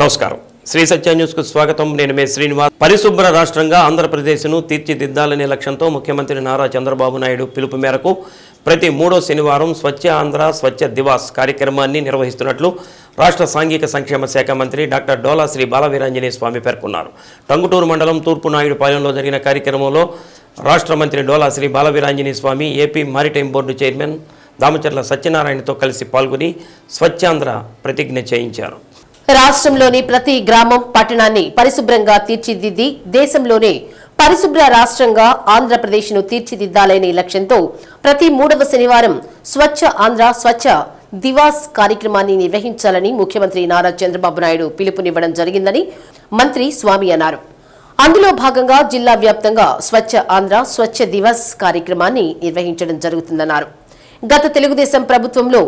నమస్కారం శ్రీ సత్య న్యూస్ కు స్వాగతం నేను మే శ్రీనివాస్ పరిశుభ్ర రాష్ట్రంగా ఆంధ్రప్రదేశ్ను తీర్చిదిద్దాలనే లక్ష్యంతో ముఖ్యమంత్రి నారా చంద్రబాబు నాయుడు పిలుపు మేరకు ప్రతి మూడో శనివారం స్వచ్ఛ ఆంధ్ర స్వచ్ఛ దివాస్ కార్యక్రమాన్ని నిర్వహిస్తున్నట్లు రాష్ట్ర సాంఘిక సంక్షేమ శాఖ మంత్రి డాక్టర్ డోలా శ్రీ బాలవీరాంజనేయ స్వామి పేర్కొన్నారు. టంగుటూరు మండలం తూర్పు నాయుడుపాలెంలో జరిగిన కార్యక్రమంలో రాష్ట్ర మంత్రి Dola Sri Balaveeranjaneya Swamy AP maritime board chairman Damacharla సత్యనారాయణతో కలిసి పాల్గొని స్వచ్ఛాంధ్ర ప్రతిజ్ఞ చేయించారు. రాష్ట్రంలోని ప్రతి గ్రామం పట్టణాన్ని పరిశుభ్రంగా తీర్చిదిద్ది దేశంలోనే పరిశుభ్ర రాష్ట్రంగా ఆంధ్రప్రదేశ్ను తీర్చిదిద్దాలనే లక్ష్యంతో ప్రతి మూడవ శనివారం స్వచ్ఛ ఆంధ్ర స్వచ్ఛ దివాస్ కార్యక్రమాన్ని నిర్వహించాలని ముఖ్యమంత్రి నారా చంద్రబాబు నాయుడు పిలుపునివ్వడం జరిగిందని మంత్రి స్వామి అన్నారు. అందులో భాగంగా జిల్లా వ్యాప్తంగా స్వచ్ఛ ఆంధ్ర స్వచ్ఛ దివాస్ కార్యక్రమాన్ని నిర్వహించడం జరుగుతుందన్నారు. గత తెలుగుదేశం ప్రభుత్వంలో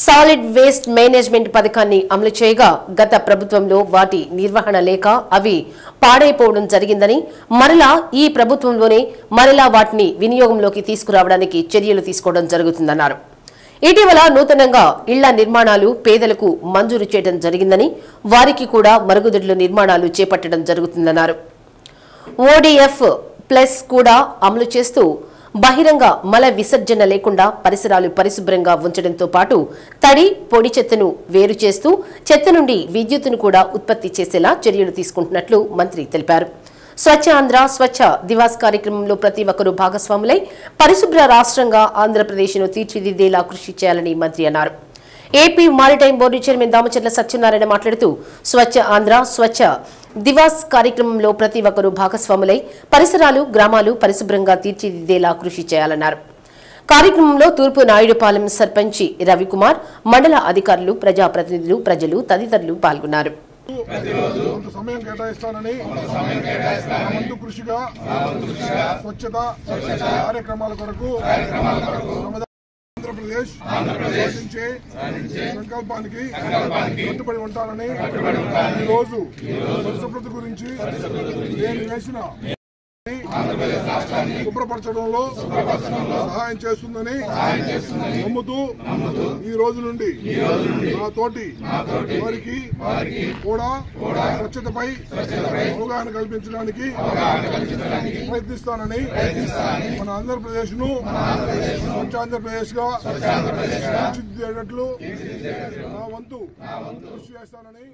సాలిడ్ వేస్ట్ మేనేజ్మెంట్ పథకాన్ని అమలు చేయగా గత ప్రభుత్వంలో వాటి నిర్వహణ లేక అవి పాడైపోవడం జరిగిందని మరలా ఈ ప్రభుత్వంలోనే మరలా వాటిని వినియోగంలోకి తీసుకురావడానికి చర్యలు తీసుకోవడం జరుగుతుందన్నారు. ఇటీవల నూతనంగా ఇళ్ల నిర్మాణాలు పేదలకు మంజూరు చేయడం జరిగిందని వారికి కూడా మరుగుదొడ్ల నిర్మాణాలు చేపట్టడం జరుగుతుందన్నారు. ఓడీఎఫ్ ప్లస్ కూడా అమలు చేస్తూ బహిరంగ మల విసర్జన లేకుండా పరిసరాలు పరిశుభ్రంగా ఉంచడంతో పాటు తడి పొడి చెత్తను వేరు చేస్తూ చెత్త నుండి విద్యుత్తును కూడా ఉత్పత్తి చేసేలా చర్యలు తీసుకుంటున్నట్లు మంత్రి తెలిపారు. స్వచ్ఛ ఆంధ్ర స్వచ్ఛ దివాస్ కార్యక్రమంలో ప్రతి ఒక్కరూ భాగస్వాములై పరిశుభ్ర రాష్ట్రంగా ఆంధ్రప్రదేశ్ను తీర్చిదిద్దేలా కృషి చేయాలని మంత్రి అన్నారు. AP maritime board chairman Damacharla Satyanarayana మాట్లాడుతూ స్వచ్ఛ ఆంధ్ర స్వచ్ఛ దివాస్ కార్యక్రమంలో ప్రతి ఒక్కరూ భాగస్వాములై పరిసరాలు గ్రామాలు పరిశుభ్రంగా తీర్చిదిద్దేలా కృషి చేయాలన్నారు. కార్యక్రమంలో తూర్పు నాయుడుపాలెం సర్పంచి రవికుమార్, మండల అధికారులు, ప్రజాప్రతినిధులు, ప్రజలు తదితరులు పాల్గొన్నారు. సమయం కేటాయిస్తానని కృషిగా స్వచ్ఛత కార్యక్రమాల కొరకు ఆంధ్రప్రదేశ్ సాధించే సంకల్పానికి కట్టుబడి ఉంటానని ఈరోజు పరిశుభ్రత గురించి నేను వేసిన శుభ్రపరచడంలో సహాయం చేస్తుందని నమ్ముతూ ఈ రోజు నుండి నా తోటి వారికి కూడా స్వచ్ఛతపై అవగాహన కల్పించడానికి ప్రయత్నిస్తానని మన ఆంధ్రప్రదేశ్ ను స్వచ్ఛ ఆంధ్రప్రదేశ్ గా తీర్చిదిద్దేటట్లు నా వంతు కృషి చేస్తానని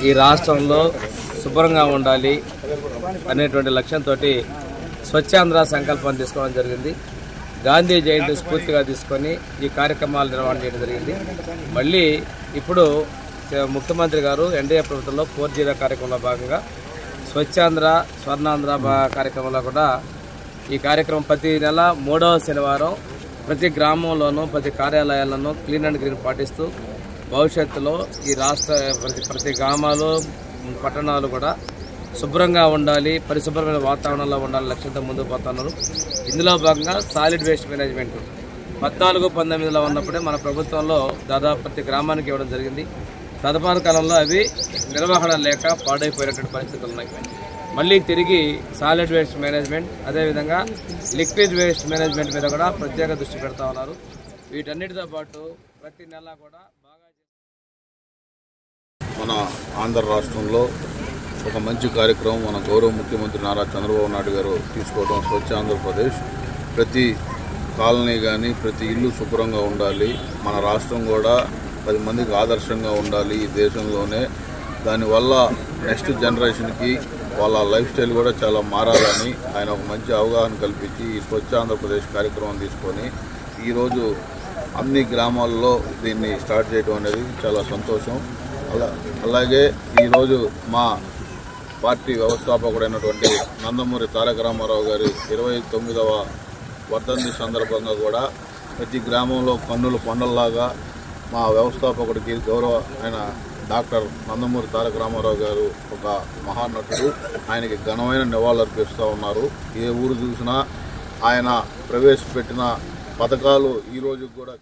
ఈ రాష్ట్రంలో శుభ్రంగా ఉండాలి అనేటువంటి లక్ష్యంతో స్వచ్ఛాంధ్ర సంకల్పాన్ని తీసుకోవడం జరిగింది. గాంధీ జయంతి స్ఫూర్తిగా తీసుకొని ఈ కార్యక్రమాలు నిర్వహణ చేయడం జరిగింది. మళ్ళీ ఇప్పుడు ముఖ్యమంత్రి గారు ఎన్డీఏ ప్రభుత్వంలో 4G కార్యక్రమంలో భాగంగా స్వచ్ఛాంధ్ర స్వర్ణాంధ్ర కార్యక్రమంలో కూడా ఈ కార్యక్రమం ప్రతి నెల 3వ శనివారం ప్రతి గ్రామంలోనూ ప్రతి కార్యాలయాల్లోనూ క్లీన్ అండ్ గ్రీన్ పాటిస్తూ భవిష్యత్తులో ఈ రాష్ట్ర ప్రతి గ్రామాలు పట్టణాలు కూడా శుభ్రంగా ఉండాలి, పరిశుభ్రమైన వాతావరణంలో ఉండాలని లక్ష్యంతో ముందుకు పోతున్నారు. ఇందులో భాగంగా సాలిడ్ వేస్ట్ మేనేజ్మెంట్ 14-19లో ఉన్నప్పుడే మన ప్రభుత్వంలో దాదాపు ప్రతి గ్రామానికి ఇవ్వడం జరిగింది. తదుపరి కాలంలో అవి నిర్వహణ లేక పాడైపోయినటువంటి పరిస్థితులు ఉన్నాయి. మళ్ళీ తిరిగి సాలిడ్ వేస్ట్ మేనేజ్మెంట్ అదేవిధంగా లిక్విడ్ వేస్ట్ మేనేజ్మెంట్ మీద కూడా ప్రత్యేక దృష్టి పెడతా ఉన్నారు. వీటన్నిటితో పాటు ప్రతి నెల కూడా బాగా మన ఆంధ్ర రాష్ట్రంలో ఒక మంచి కార్యక్రమం మన గౌరవ ముఖ్యమంత్రి నారా చంద్రబాబు నాయుడు గారు తీసుకోవడం స్వచ్ఛ ఆంధ్రప్రదేశ్. ప్రతి కాలనీ కానీ ప్రతి ఇల్లు శుభ్రంగా ఉండాలి, మన రాష్ట్రం కూడా 10 మందికి ఆదర్శంగా ఉండాలి ఈ దేశంలోనే. దానివల్ల నెక్స్ట్ జనరేషన్కి వాళ్ళ లైఫ్ స్టైల్ కూడా చాలా మారాలని ఆయన ఒక మంచి అవగాహన కల్పించి ఈ స్వచ్ఛ ఆంధ్రప్రదేశ్ కార్యక్రమం తీసుకొని ఈరోజు అన్ని గ్రామాల్లో దీన్ని స్టార్ట్ చేయడం అనేది చాలా సంతోషం. అలాగే ఈరోజు మా పార్టీ వ్యవస్థాపకుడైనటువంటి నందమూరి తారక రామారావు గారి 29వ వర్ధంతి సందర్భంగా కూడా ప్రతి గ్రామంలో కన్నుల పండుగలాగా మా వ్యవస్థాపకుడికి గౌరవ ఆయన డాక్టర్ నందమూరి తారక రామారావు గారు ఒక మహానటుడు, ఆయనకి ఘనమైన నివాళులర్పిస్తూ ఉన్నారు. ఏ ఊరు చూసినా ఆయన ప్రవేశపెట్టిన పథకాలు ఈరోజు కూడా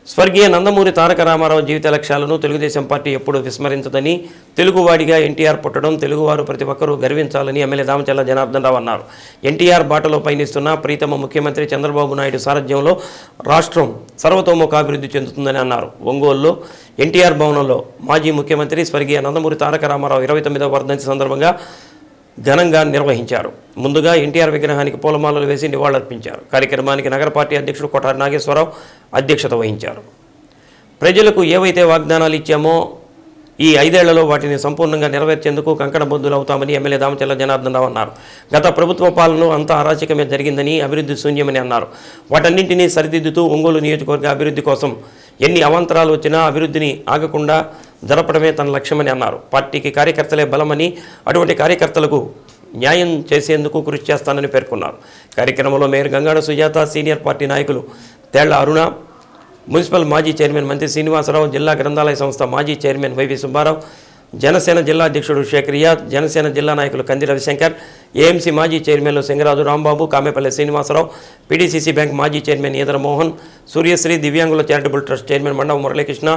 స్వర్గీయ నందమూరి తారక రామారావు జీవిత లక్ష్యాలను తెలుగుదేశం పార్టీ ఎప్పుడూ విస్మరించదని, తెలుగువాడిగా ఎన్టీఆర్ పుట్టడం తెలుగువారు ప్రతి ఒక్కరూ గర్వించాలని ఎమ్మెల్యే దామచల్ల జనార్దన్ రావు అన్నారు. ఎన్టీఆర్ బాటలో పయనిస్తున్న ప్రీతమ ముఖ్యమంత్రి చంద్రబాబు నాయుడు సారథ్యంలో రాష్ట్రం సర్వతోముఖాభివృద్ధి చెందుతుందని అన్నారు. ఒంగోలులో ఎన్టీఆర్ భవనంలో మాజీ ముఖ్యమంత్రి స్వర్గీయ నందమూరి తారక రామారావు 29వ వర్ధంతి సందర్భంగా ఘనంగా నిర్వహించారు. ముందుగా ఎన్టీఆర్ విగ్రహానికి పూలమాలలు వేసి నివాళులర్పించారు. కార్యక్రమానికి నగర పార్టీ అధ్యక్షుడు కొఠారి నాగేశ్వరరావు అధ్యక్షత వహించారు. ప్రజలకు ఏవైతే వాగ్దానాలు ఇచ్చామో ఈ 5 ఏళ్లలో వాటిని సంపూర్ణంగా నెరవేర్చేందుకు కంకణబద్దులు అవుతామని ఎమ్మెల్యే దామచల్ల జనార్దన్ రావు అన్నారు. గత ప్రభుత్వ పాలనలో అంతా అరాచకమే జరిగిందని, అభివృద్ధి శూన్యమని అన్నారు. వాటన్నింటినీ సరిదిద్దుతూ ఒంగోలు నియోజకవర్గ అభివృద్ధి కోసం ఎన్ని అవాంతరాలు వచ్చినా అభివృద్ధిని ఆగకుండా జరపడమే తన లక్ష్యమని అన్నారు. పార్టీకి కార్యకర్తలే బలమని, అటువంటి కార్యకర్తలకు న్యాయం చేసేందుకు కృషి చేస్తానని పేర్కొన్నారు. కార్యక్రమంలో mayor Gangada Sujatha, senior party నాయకులు తేళ్ల అరుణ, మున్సిపల్ మాజీ చైర్మన్ మంత్రి శ్రీనివాసరావు, జిల్లా గ్రంథాలయ సంస్థ మాజీ చైర్మన్ వైవి సుబ్బారావు, జనసేన జిల్లా అధ్యక్షుడు షేక్ రియాద్, జనసేన జిల్లా నాయకులు కంది రవిశంకర్, ఏఎంసీ మాజీ చైర్మన్లు సింగరాజు రాంబాబు, కామేపల్లి శ్రీనివాసరావు, పీడీసీసీ బ్యాంక్ మాజీ చైర్మన్ ఈదర మోహన్, సూర్యశ్రీ దివ్యాంగుల charitable trust chairman Mandava Muralikrishna,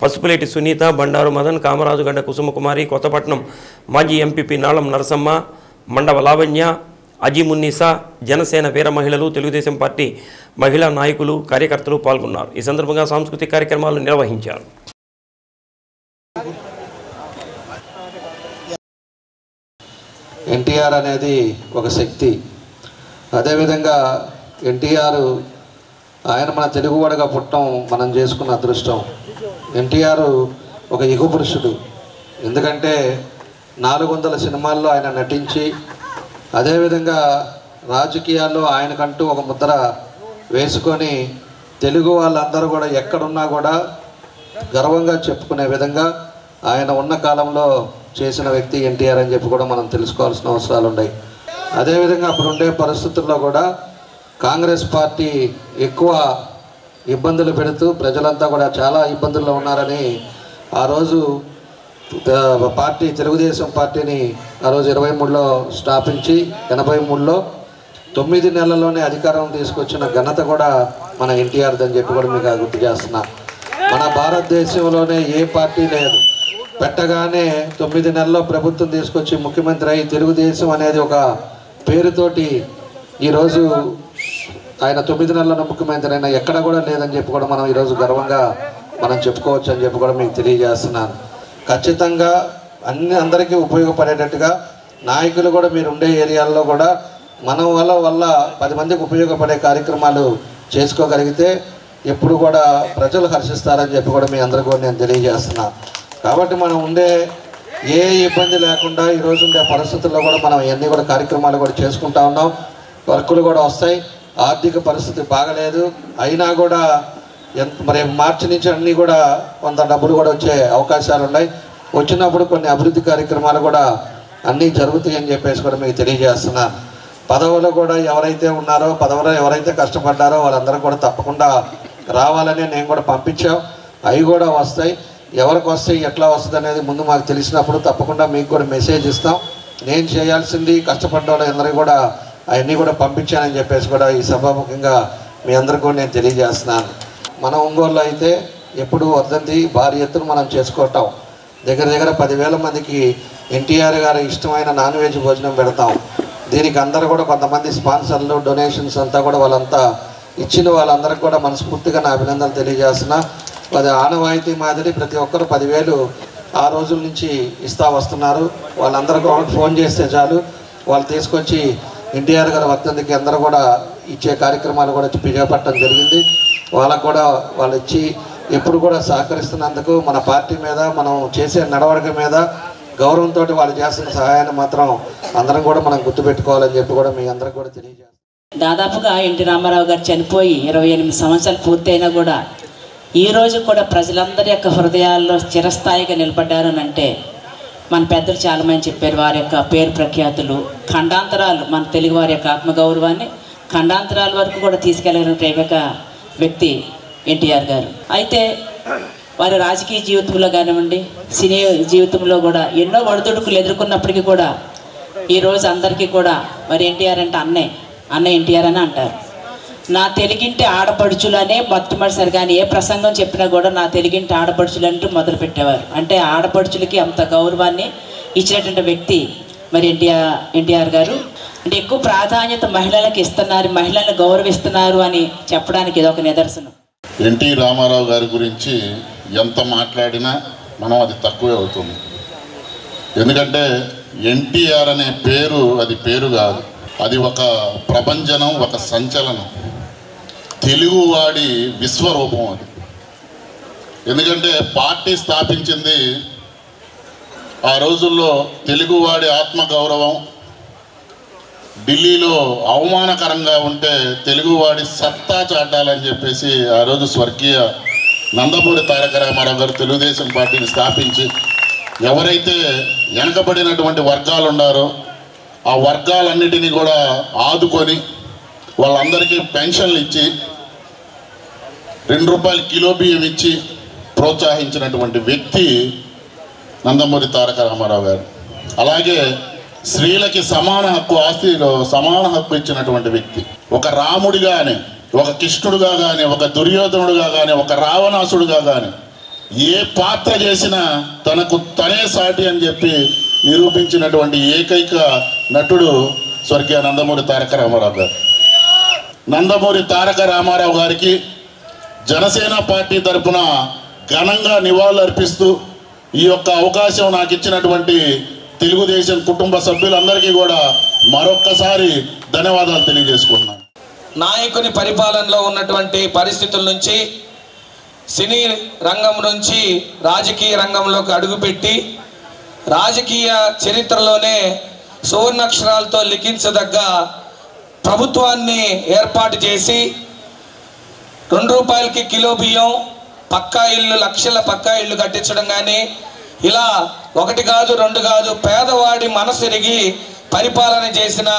Pasupuleti Sunitha, Bandaru Madan, Kamarajugadda Kusumakumari, Kothapatnam మాజీ ఎంపీపీ నాళం నరసమ్మ, మండవ లావణ్య, అజీమున్నీసా, జనసేన వీర మహిళలు, తెలుగుదేశం పార్టీ మహిళా నాయకులు, కార్యకర్తలు పాల్గొన్నారు. ఈ సందర్భంగా సాంస్కృతిక కార్యక్రమాలు నిర్వహించారు. ఎన్టీఆర్ అనేది ఒక శక్తి. అదేవిధంగా ఎన్టీఆర్ ఆయన మన తెలుగువాడిగా పుట్టడం మనం చేసుకున్న అదృష్టం. ఎన్టీఆర్ ఒక యుగ పురుషుడు. ఎందుకంటే 400 సినిమాల్లో ఆయన నటించి, అదేవిధంగా రాజకీయాల్లో ఆయనకంటూ ఒక ముద్ర వేసుకొని తెలుగు వాళ్ళందరూ కూడా ఎక్కడున్నా కూడా గర్వంగా చెప్పుకునే విధంగా ఆయన ఉన్న కాలంలో చేసిన వ్యక్తి ఎన్టీఆర్ అని చెప్పి కూడా మనం తెలుసుకోవాల్సిన అవసరాలు ఉన్నాయి. అదేవిధంగా అప్పుడుండే పరిస్థితుల్లో కూడా కాంగ్రెస్ పార్టీ ఎక్కువ ఇబ్బందులు పెడుతూ ప్రజలంతా కూడా చాలా ఇబ్బందుల్లో ఉన్నారని ఆ రోజు పార్టీ తెలుగుదేశం పార్టీని ఆ రోజు 23లో స్థాపించి 83లో 9 నెలల్లోనే అధికారం తీసుకొచ్చిన ఘనత కూడా మన ఎన్టీఆర్ అని చెప్పి కూడా మీకు గుర్తు చేస్తున్నా. మన భారతదేశంలోనే ఏ పార్టీ లేదు, పెట్టగానే 9 నెలల్లో ప్రభుత్వం తీసుకొచ్చి ముఖ్యమంత్రి అయి తెలుగుదేశం అనేది ఒక పేరుతోటి ఈరోజు ఆయన 9 నెలల ముఖ్యమంత్రి అయినా ఎక్కడ కూడా లేదని చెప్పి కూడా మనం ఈరోజు గర్వంగా మనం చెప్పుకోవచ్చు అని చెప్పి కూడా మీకు తెలియజేస్తున్నాను. ఖచ్చితంగా అందరికీ ఉపయోగపడేటట్టుగా నాయకులు కూడా మీరు ఉండే ఏరియాల్లో కూడా మన వల్ల 10 మందికి ఉపయోగపడే కార్యక్రమాలు చేసుకోగలిగితే ఎప్పుడు కూడా ప్రజలు హర్షిస్తారని చెప్పి కూడా మీ అందరికీ కూడా నేను తెలియజేస్తున్నాను. కాబట్టి మనం ఉండే ఏ ఇబ్బంది లేకుండా ఈరోజు ఉండే పరిస్థితుల్లో కూడా మనం ఇవన్నీ కూడా కార్యక్రమాలు కూడా చేసుకుంటా ఉన్నాం. వర్కులు కూడా వస్తాయి. ఆర్థిక పరిస్థితి బాగలేదు అయినా కూడా మరి మార్చి నుంచి అన్నీ కూడా కొంత డబ్బులు కూడా వచ్చే అవకాశాలు ఉన్నాయి. వచ్చినప్పుడు కొన్ని అభివృద్ధి కార్యక్రమాలు కూడా అన్నీ జరుగుతాయని చెప్పేసి కూడా మీకు తెలియజేస్తున్నాను. పదవులు కూడా ఎవరైతే ఉన్నారో, పదవులో ఎవరైతే కష్టపడ్డారో వాళ్ళందరూ కూడా తప్పకుండా రావాలని నేను కూడా పంపించాం. అవి కూడా వస్తాయి. ఎవరికి వస్తాయి, ఎట్లా వస్తుంది అనేది ముందు మాకు తెలిసినప్పుడు తప్పకుండా మీకు కూడా మెసేజ్ ఇస్తాం. నేను చేయాల్సింది కష్టపడ్డ వాళ్ళందరికీ కూడా అవన్నీ కూడా పంపించానని చెప్పేసి కూడా ఈ సభాముఖంగా మీ అందరికీ కూడా నేను తెలియజేస్తున్నాను. మన ఒంగోలులో అయితే ఎప్పుడు వర్ధంతి భారీ ఎత్తున మనం చేసుకోవటం, దగ్గర 10,000 మందికి ఎన్టీఆర్ గారి ఇష్టమైన నాన్ వెజ్ భోజనం పెడతాం. దీనికి అందరూ కూడా కొంతమంది స్పాన్సర్లు, డొనేషన్స్ అంతా కూడా వాళ్ళంతా ఇచ్చిన వాళ్ళందరికీ కూడా మనస్ఫూర్తిగా నా అభినందనలు తెలియజేస్తున్నా. అది ఆనవాయితీ మాదిరి ప్రతి ఒక్కరు 10,000 ఆ రోజుల నుంచి ఇస్తా వస్తున్నారు. వాళ్ళందరికీ ఫోన్ చేస్తే చాలు, వాళ్ళు తీసుకొచ్చి ఎన్టీఆర్ గారి వర్ధంతికి అందరూ కూడా ఇచ్చే కార్యక్రమాలు కూడా చేపట్టడం జరిగింది. వాళ్ళకు కూడా వాళ్ళు ఇచ్చి ఎప్పుడు కూడా సహకరిస్తున్నందుకు మన పార్టీ మీద, మనం చేసే నడవడిక మీద గౌరవంతో వాళ్ళు చేస్తున్న సహాయాన్ని మాత్రం అందరం కూడా మనం గుర్తుపెట్టుకోవాలని చెప్పి కూడా మీ అందరికి కూడా తెలియజేస్తాం. దాదాపుగా ఎన్టీ రామారావు గారు చనిపోయి 28 సంవత్సరాలు పూర్తయినా కూడా ఈరోజు కూడా ప్రజలందరి యొక్క హృదయాల్లో చిరస్థాయిగా నిలబడ్డారు అని అంటే మన పెద్దలు చాలామంది చెప్పారు. వారి యొక్క పేరు ప్రఖ్యాతులు, ఖండాంతరాలు, మన తెలుగు వారి యొక్క ఆత్మగౌరవాన్ని ఖండాంతరాల వరకు కూడా తీసుకెళ్ళిన ఏకైక వ్యక్తి ఎన్టీఆర్ గారు. అయితే వారి రాజకీయ జీవితంలో కానివ్వండి, సినీ జీవితంలో కూడా ఎన్నో ఒడిదుడుకులు ఎదుర్కొన్నప్పటికీ కూడా ఈరోజు అందరికీ కూడా మరి ఎన్టీఆర్ అంటే అన్నయ్య ఎన్టీఆర్ అని అంటారు. నా తెలుగింటి ఆడపడుచులు అనే మొట్టమొదటిసారి కానీ ఏ ప్రసంగం చెప్పినా కూడా నా తెలుగింటి ఆడపడుచులు అంటూ మొదలు పెట్టేవారు. అంటే ఆడపడుచులకి అంత గౌరవాన్ని ఇచ్చినటువంటి వ్యక్తి మరి ఎన్టీఆర్ గారు. అంటే ఎక్కువ ప్రాధాన్యత మహిళలకు ఇస్తున్నారు, మహిళలను గౌరవిస్తున్నారు అని చెప్పడానికి ఇది ఒక నిదర్శనం. ఎన్టీ రామారావు గారి గురించి ఎంత మాట్లాడినా మనం అది తక్కువే అవుతుంది. ఎందుకంటే ఎన్టీఆర్ అనే పేరు అది పేరు కాదు, అది ఒక ప్రభంజనం, ఒక సంచలనం, తెలుగువాడి విశ్వరూపం అది. ఎందుకంటే పార్టీ స్థాపించింది ఆ రోజుల్లో తెలుగువాడి ఆత్మగౌరవం ఢిల్లీలో అవమానకరంగా ఉంటే తెలుగువాడి సత్తా చాటాలని చెప్పేసి ఆ రోజు స్వర్గీయ నందమూరి తారక రామారావు గారు తెలుగుదేశం పార్టీని స్థాపించి ఎవరైతే వెనకబడినటువంటి వర్గాలు ఉన్నారో ఆ వర్గాలన్నిటినీ కూడా ఆదుకొని వాళ్ళందరికీ పెన్షన్లు ఇచ్చి 2 రూపాయలు కిలో బియ్యం ఇచ్చి ప్రోత్సహించినటువంటి వ్యక్తి నందమూరి తారక రామారావు గారు. అలాగే స్త్రీలకి సమాన హక్కు, ఆస్తిలో సమాన హక్కు ఇచ్చినటువంటి వ్యక్తి. ఒక రాముడిగా కానీ, ఒక కృష్ణుడుగా కానీ, ఒక దుర్యోధనుడుగా కానీ, ఒక రావణాసుడుగా కానీ ఏ పాత్ర చేసినా తనకు తనే సాటి అని చెప్పి నిరూపించినటువంటి ఏకైక నటుడు స్వర్గీయ నందమూరి తారక రామారావు గారు. నందమూరి తారక రామారావు గారికి జనసేన పార్టీ తరఫున ఘనంగా నివాళులు అర్పిస్తూ ఈ యొక్క అవకాశం నాకు ఇచ్చినటువంటి తెలుగుదేశం కుటుంబ సభ్యులందరికీ కూడా మరొక్కసారి ధన్యవాదాలు తెలియజేసుకుంటున్నాను. నాయకుని పరిపాలనలో ఉన్నటువంటి పరిస్థితుల నుంచి సినీ రంగం నుంచి రాజకీయ రంగంలోకి అడుగుపెట్టి రాజకీయ చరిత్రలోనే సువర్ణాక్షరాలతో లిఖించదగ్గ ప్రభుత్వాన్ని ఏర్పాటు చేసి 2 రూపాయలకి కిలో బియ్యం, పక్కా ఇల్లు, లక్షల పక్కా ఇల్లు కట్టించడం కానీ ఇలా 1 కాదు 2 కాదు పేదవాడి మనసెరిగి పరిపాలన చేసిన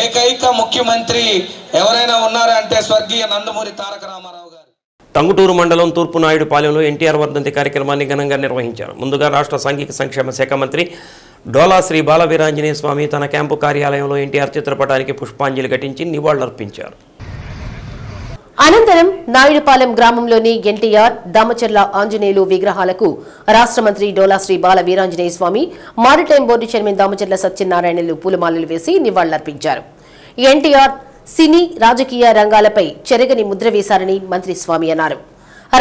ఏకైక ముఖ్యమంత్రి ఎవరైనా ఉన్నారంటే స్వర్గీయ నందమూరి తారక రామారావు గారు. టంగుటూరు మండలం తూర్పు నాయుడుపాలెంలో ఎన్టీఆర్ వర్ధంతి కార్యక్రమాన్ని ఘనంగా నిర్వహించారు. ముందుగా రాష్ట్ర సాంఘిక సంక్షేమ శాఖ మంత్రి డోలా శ్రీ బాలవీరాంజనేయ స్వామి తన క్యాంపు కార్యాలయంలో ఎన్టీఆర్ చిత్రపటానికి పుష్పాంజలి ఘటించి నివాళులర్పించారు. అనంతరం నాయుడుపాలెం గ్రామంలోని ఎన్టీఆర్, దామచర్ల ఆంజనేయులు విగ్రహాలకు రాష్ట్ర మంత్రి డోలా శ్రీ బాల Veeranjaneya Swamy, maritime board chairman Damacharla సత్యనారాయణలు పూలమాలలు వేసి నివాళులర్పించారు. ఎన్టీఆర్ సినీ రాజకీయ రంగాలపై చెరగని ముద్ర వేశారని మంత్రి స్వామి అన్నారు.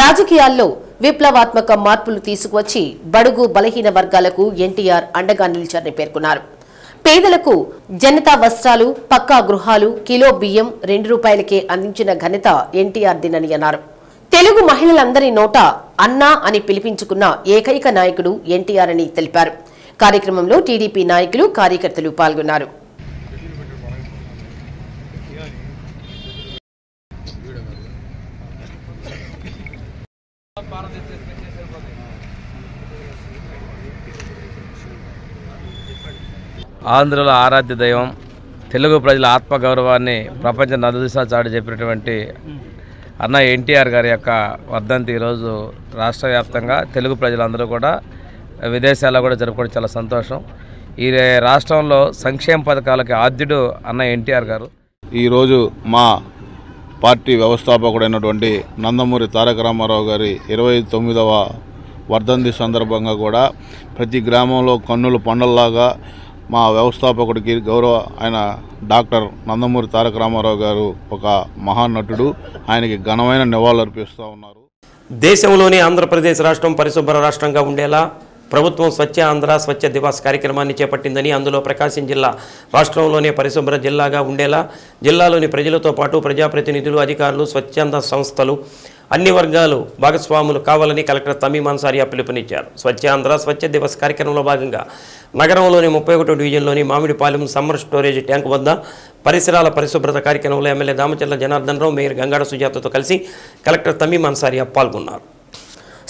రాజకీయాల్లో విప్లవాత్మక మార్పులు తీసుకువచ్చి బడుగు బలహీన వర్గాలకు ఎన్టీఆర్ అండగా నిలిచారని పేర్కొన్నారు. పేదలకు జనతా వస్త్రాలు, పక్కా గృహాలు, కిలో బియ్యం 2 రూపాయలకే అందించిన ఘనత ఎన్టీఆర్ దినని అన్నారు. తెలుగు మహిళలందరి నోట అన్నా అని పిలిపించుకున్న ఏకైక నాయకుడు ఎన్టీఆర్ అని తెలిపారు. కార్యక్రమంలో టీడీపీ నాయకులు, కార్యకర్తలు పాల్గొన్నారు. ఆంధ్రుల ఆరాధ్య దైవం, తెలుగు ప్రజల ఆత్మగౌరవాన్ని ప్రపంచ నలుదిశా చాటి చెప్పినటువంటి అన్న ఎన్టీఆర్ గారి యొక్క వర్ధంతి ఈరోజు రాష్ట్ర వ్యాప్తంగా తెలుగు ప్రజలందరూ కూడా విదేశాల్లో కూడా జరుపుకోవడం చాలా సంతోషం. ఈ రాష్ట్రంలో సంక్షేమ పథకాలకి ఆద్యుడు అన్న ఎన్టీఆర్ గారు. ఈరోజు మా పార్టీ వ్యవస్థాపకుడైనటువంటి నందమూరి తారక రామారావు గారి 29వ వర్ధంతి సందర్భంగా కూడా ప్రతి గ్రామంలో కన్నుల పండల్లాగా మా వ్యవస్థాపకుడికి గౌరవ ఆయన డాక్టర్ నందమూరి తారక రామారావు గారు ఒక మహానటుడు, ఆయనకి ఘనమైన నివాళులు అర్పిస్తూ ఉన్నారు. దేశంలోని ఆంధ్రప్రదేశ్ రాష్ట్రం పరిశుభ్ర రాష్ట్రంగా ఉండేలా ప్రభుత్వం స్వచ్ఛ ఆంధ్ర స్వచ్ఛ దివాస్ కార్యక్రమాన్ని చేపట్టిందని, అందులో ప్రకాశం జిల్లా రాష్ట్రంలోనే పరిశుభ్ర జిల్లాగా ఉండేలా జిల్లాలోని ప్రజలతో పాటు ప్రజాప్రతినిధులు, అధికారులు, స్వచ్ఛంద సంస్థలు, అన్ని వర్గాలు భాగస్వాములు కావాలని కలెక్టర్ తమీమ్ అన్సారియా పిలుపునిచ్చారు. స్వచ్ఛ ఆంధ్ర స్వచ్ఛ దివస్ కార్యక్రమంలో భాగంగా నగరంలోని 31వ డివిజన్లోని మామిడిపాలెం సమ్మర్ స్టోరేజ్ ట్యాంక్ వద్ద పరిసరాల పరిశుభ్రత కార్యక్రమంలో ఎమ్మెల్యే దామచర్ల జనార్దన్ రావు, మేయర్ గంగాడ సుజాతతో కలిసి కలెక్టర్ తమీమ్ అన్సారియా పాల్గొన్నారు.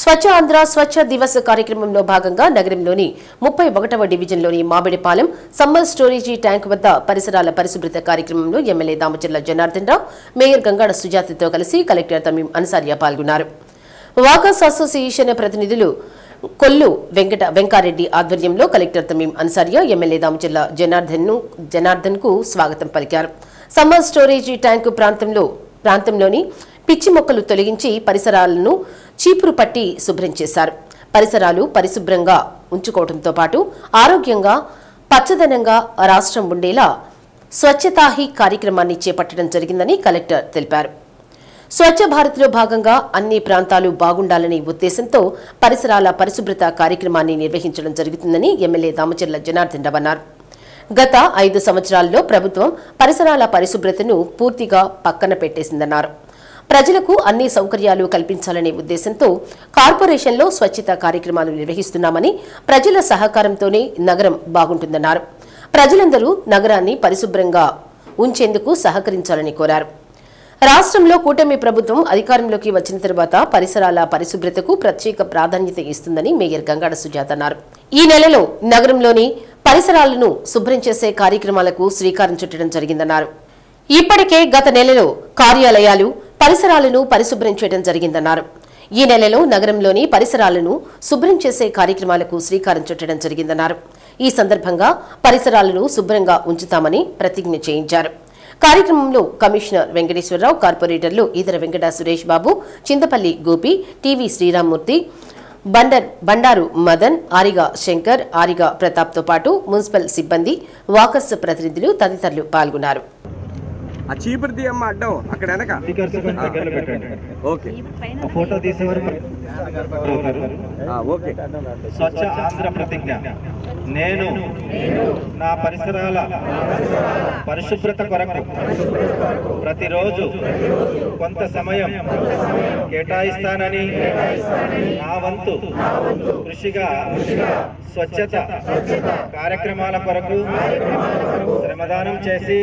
స్వచ్ఛ ఆంధ్ర స్వచ్ఛ దివస్ కార్యక్రమంలో భాగంగా నగరంలోని 31వ డివిజన్లోని మామిడిపాలెం సమ్మర్ స్టోరేజీ ట్యాంక్ వద్ద పరిసరాల పరిశుభ్రత కార్యక్రమంలో ఎమ్మెల్యే దామచర్ల జనార్దన్ రావు, మేయర్ గంగాడ సుజాతతో కలిసి కలెక్టర్ తమీమ్ అన్సారియా పాల్గొన్నారు. వాకర్స్ అసోసియేషన్ ప్రతినిధులు కొల్లు వెంకారెడ్డి ఆధ్వర్యంలో కలెక్టర్ తమీమ్ అన్సారియా ఎమ్మెల్యే దామచర్ల జనార్దన్ కు స్వాగతం పలికారు. సమ్మర్ స్టోరేజీ ట్యాంకు ప్రాంతంలో ప్రాంతంలోని పిచ్చి మొక్కలు తొలగించి పరిసరాలను చీపురు పట్టి శుభ్రం చేశారు. పరిసరాలు పరిశుభ్రంగా ఉంచుకోవడంతో పాటు ఆరోగ్యంగా పచ్చదనంగా రాష్ట్రం ఉండేలా స్వచ్ఛతా హీ కార్యక్రమాన్ని చేపట్టడం జరిగిందని కలెక్టర్ తెలిపారు. స్వచ్ఛ భారత్లో భాగంగా అన్ని ప్రాంతాలు బాగుండాలనే ఉద్దేశంతో పరిసరాల పరిశుభ్రత కార్యక్రమాన్ని నిర్వహించడం జరుగుతుందని ఎమ్మెల్యే దామచర్ల జనార్దన్ రావు అన్నారు. గత 5 సంవత్సరాల్లో ప్రభుత్వం పరిసరాల పరిశుభ్రతను పూర్తిగా పక్కన పెట్టేసిందన్నారు. ప్రజలకు అన్ని సౌకర్యాలు కల్పించాలనే ఉద్దేశంతో కార్పొరేషన్లో స్వచ్ఛత కార్యక్రమాలు నిర్వహిస్తున్నామని, ప్రజల సహకారంతోనే నగరం బాగుంటుందన్నారు. ప్రజలందరూ నగరాన్ని పరిశుభ్రంగా ఉంచేందుకు సహకరించాలని కోరారు. రాష్ట్రంలో కూటమి ప్రభుత్వం అధికారంలోకి వచ్చిన తర్వాత పరిసరాల పరిశుభ్రతకు ప్రత్యేక ప్రాధాన్యత ఇస్తుందని మేయర్ గంగాడ సుజాత అన్నారు. ఈ నెలలో నగరంలోని పరిసరాలను శుభ్రం చేసే కార్యక్రమాలకు శ్రీకారం చుట్టడం జరిగిందన్నారు. ఇప్పటికే గత నెలలో కార్యాలయాలు పరిసరాలను పరిశుభ్రం చేయడం జరిగిందన్నారు. ఈ నెలలో నగరంలోని పరిసరాలను శుభ్రం చేసే కార్యక్రమాలకు శ్రీకారం చుట్టడం జరిగిందన్నారు. ఈ సందర్భంగా పరిసరాలను శుభ్రంగా ఉంచుతామని ప్రతిజ్ఞ చేయించారు. కార్యక్రమంలో కమిషనర్ వెంకటేశ్వరరావు, కార్పొరేటర్లు ఈదర వెంకట సురేష్ బాబు, చింతపల్లి గోపి, టీవీ శ్రీరామ్మూర్తి, బండారు మదన్, ఆరిగా శంకర్, ఆరిగా ప్రతాప్తో పాటు మున్సిపల్ సిబ్బంది, వాకర్స్ ప్రతినిధులు తదితరులు పాల్గొన్నారు. స్వచ్ఛ ఆంధ్ర ప్రతిజ్ఞ. నేను నా పరిసరాల పరిశుభ్రత కొరకు ప్రతిరోజు కొంత సమయం కేటాయిస్తానని నా వంతు కృషిగా స్వచ్ఛత కార్యక్రమాల కొరకు శ్రమదానం చేసి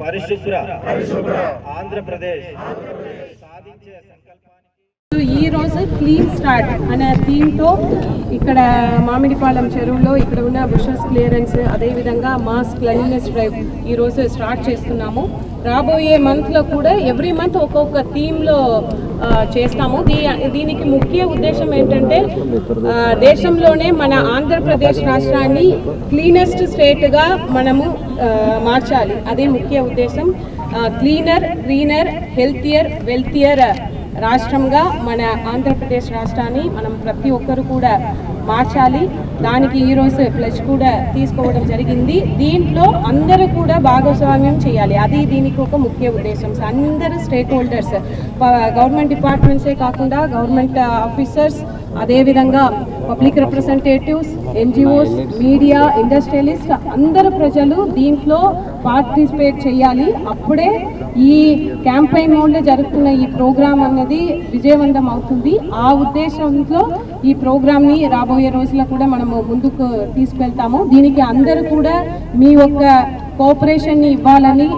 పరిశుభ్ర ఆంధ్రప్రదేశ్ సాధించే సంకల్పానికి ఈ రోజు క్లీన్ స్టార్ట్ అనే థీమ్తో ఇక్కడ మామిడిపాలెం చెరువులో ఇక్కడ ఉన్న బుషెస్ క్లియరెన్స్, అదేవిధంగా మాస్ క్లీన్లీనెస్ డ్రైవ్ ఈరోజు స్టార్ట్ చేస్తున్నాము. రాబోయే మంత్లో కూడా ఎవ్రీ మంత్ ఒక్కొక్క థీమ్లో చేస్తాము. దీనికి ముఖ్య ఉద్దేశం ఏంటంటే దేశంలోనే మన ఆంధ్రప్రదేశ్ రాష్ట్రాన్ని క్లీనెస్ట్ స్టేట్గా మనము మార్చాలి. అదే ముఖ్య ఉద్దేశం. క్లీనర్, గ్రీనర్, హెల్తియర్, వెల్తియర్ రాష్ట్రంగా మన ఆంధ్రప్రదేశ్ రాష్ట్రాన్ని మనం ప్రతి ఒక్కరు కూడా మార్చాలి. దానికి ఈరోజు ప్లెజ్ కూడా తీసుకోవడం జరిగింది. దీంట్లో అందరూ కూడా భాగస్వామ్యం చేయాలి. అది దీనికి ఒక ముఖ్య ఉద్దేశం. అందరూ స్టేక్ హోల్డర్స్, గవర్నమెంట్ డిపార్ట్మెంట్సే కాకుండా గవర్నమెంట్ ఆఫీసర్స్, అదేవిధంగా public representatives, NGOs, media, industrialist అందరు ప్రజలు దీంట్లో పార్టిసిపేట్ చేయాలి. అప్పుడే ఈ క్యాంపెయిన్ మోడ్లో జరుగుతున్న ఈ ప్రోగ్రామ్ అన్నది విజయవంతం అవుతుంది. ఆ ఉద్దేశంతో ఈ ప్రోగ్రామ్ని రాబోయే రోజుల్లో కూడా మనము ముందుకు తీసుకెళ్తాము. దీనికి అందరూ కూడా మీ యొక్క కోఆపరేషన్ని ఇవ్వాలని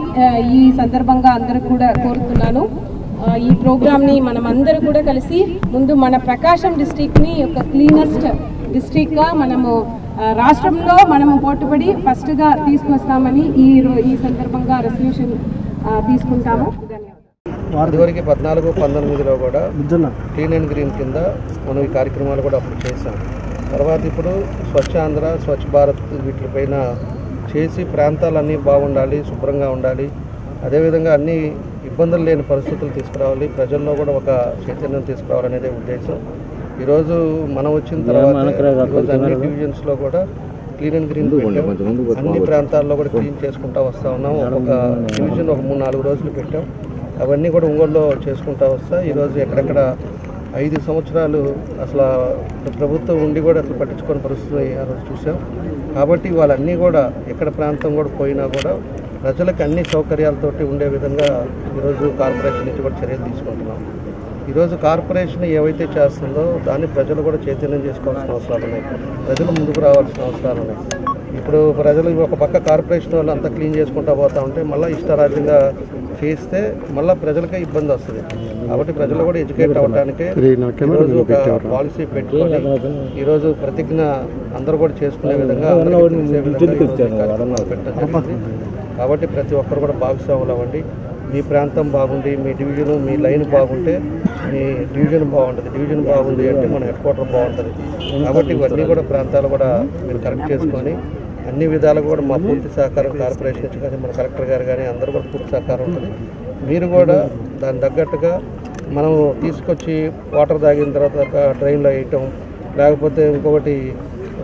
ఈ సందర్భంగా అందరూ కూడా కోరుతున్నాను. ఈ ప్రోగ్రామ్ని మనం అందరూ కూడా కలిసి ముందు మన ప్రకాశం డిస్ట్రిక్ట్ని ఒక క్లీనెస్ట్ డిస్ట్రిక్ట్గా మనము రాష్ట్రంలో మనము పోటీపడి ఫస్ట్గా తీసుకొస్తామని ఈ సందర్భంగా రెసల్యూషన్ తీసుకుంటాము. ఇదివరకు 14-19లో కూడా క్లీన్ అండ్ గ్రీన్ కింద మనం ఈ కార్యక్రమాలు కూడా అప్పుడు చేసాం. తర్వాత ఇప్పుడు స్వచ్ఛ ఆంధ్ర, స్వచ్ఛ భారత్ వీటిపైన చేసి ప్రాంతాలన్నీ బాగుండాలి, శుభ్రంగా ఉండాలి, అదేవిధంగా అన్ని ఇబ్బందులు లేని పరిస్థితులు తీసుకురావాలి, ప్రజల్లో కూడా ఒక చైతన్యం తీసుకురావాలనేదే ఉద్దేశం. ఈరోజు మనం వచ్చిన తర్వాత ఈరోజు అన్ని డివిజన్స్లో కూడా క్లీన్ అండ్ గ్రీన్ పెట్టాం. అన్ని ప్రాంతాల్లో కూడా క్లీన్ చేసుకుంటూ వస్తూ ఉన్నాం. ఒక డివిజన్ ఒక 3-4 రోజులు పెట్టాం. అవన్నీ కూడా ఒంగోలులో చేసుకుంటూ వస్తా. ఈరోజు ఎక్కడెక్కడ 5 సంవత్సరాలు అసలు ప్రభుత్వం ఉండి కూడా అసలు పట్టించుకొని పరిస్థితి ఆ రోజు చూసాం. కాబట్టి వాళ్ళన్నీ కూడా ఎక్కడ ప్రాంతం కూడా పోయినా కూడా ప్రజలకు అన్ని సౌకర్యాలతోటి ఉండే విధంగా ఈరోజు కార్పొరేషన్ నుంచి కూడా చర్యలు తీసుకుంటున్నాం. ఈరోజు కార్పొరేషన్ ఏవైతే చేస్తుందో దాన్ని ప్రజలు కూడా చైతన్యం చేసుకోవాల్సిన అవసరాలు ఉన్నాయి. ప్రజలు ముందుకు రావాల్సిన అవసరాలు ఉన్నాయి. ఇప్పుడు ప్రజలు ఒక పక్క కార్పొరేషన్ వాళ్ళు అంతా క్లీన్ చేసుకుంటూ పోతూ ఉంటే మళ్ళీ ఇష్టరాజ్యంగా చేస్తే మళ్ళీ ప్రజలకే ఇబ్బంది వస్తుంది. కాబట్టి ప్రజలు కూడా ఎడ్యుకేట్ అవ్వడానికే ఈరోజు ఒక పాలసీ పెట్టుకొని ఈరోజు ప్రతిజ్ఞ అందరూ కూడా చేసుకునే విధంగా పెట్టడం. కాబట్టి ప్రతి ఒక్కరు కూడా భాగస్వాములు అవ్వండి. మీ ప్రాంతం బాగుండి, మీ డివిజన్, మీ లైన్ బాగుంటే మీ డివిజన్ బాగుంటుంది. డివిజన్ బాగుంది అంటే మన హెడ్ క్వార్టర్ బాగుంటుంది. కాబట్టి ఇవన్నీ కూడా ప్రాంతాలు కూడా మీరు కరెక్ట్ చేసుకొని అన్ని విధాలుగా కూడా మా పూర్తి సహకారం కార్పొరేషన్ నుంచి కానీ మన కలెక్టర్ గారు కానీ అందరూ కూడా పూర్తి సహకారం ఉంటుంది. మీరు కూడా దాని తగ్గట్టుగా మనం తీసుకొచ్చి వాటర్ తాగిన తర్వాత డ్రైన్లో వేయటం, లేకపోతే ఇంకొకటి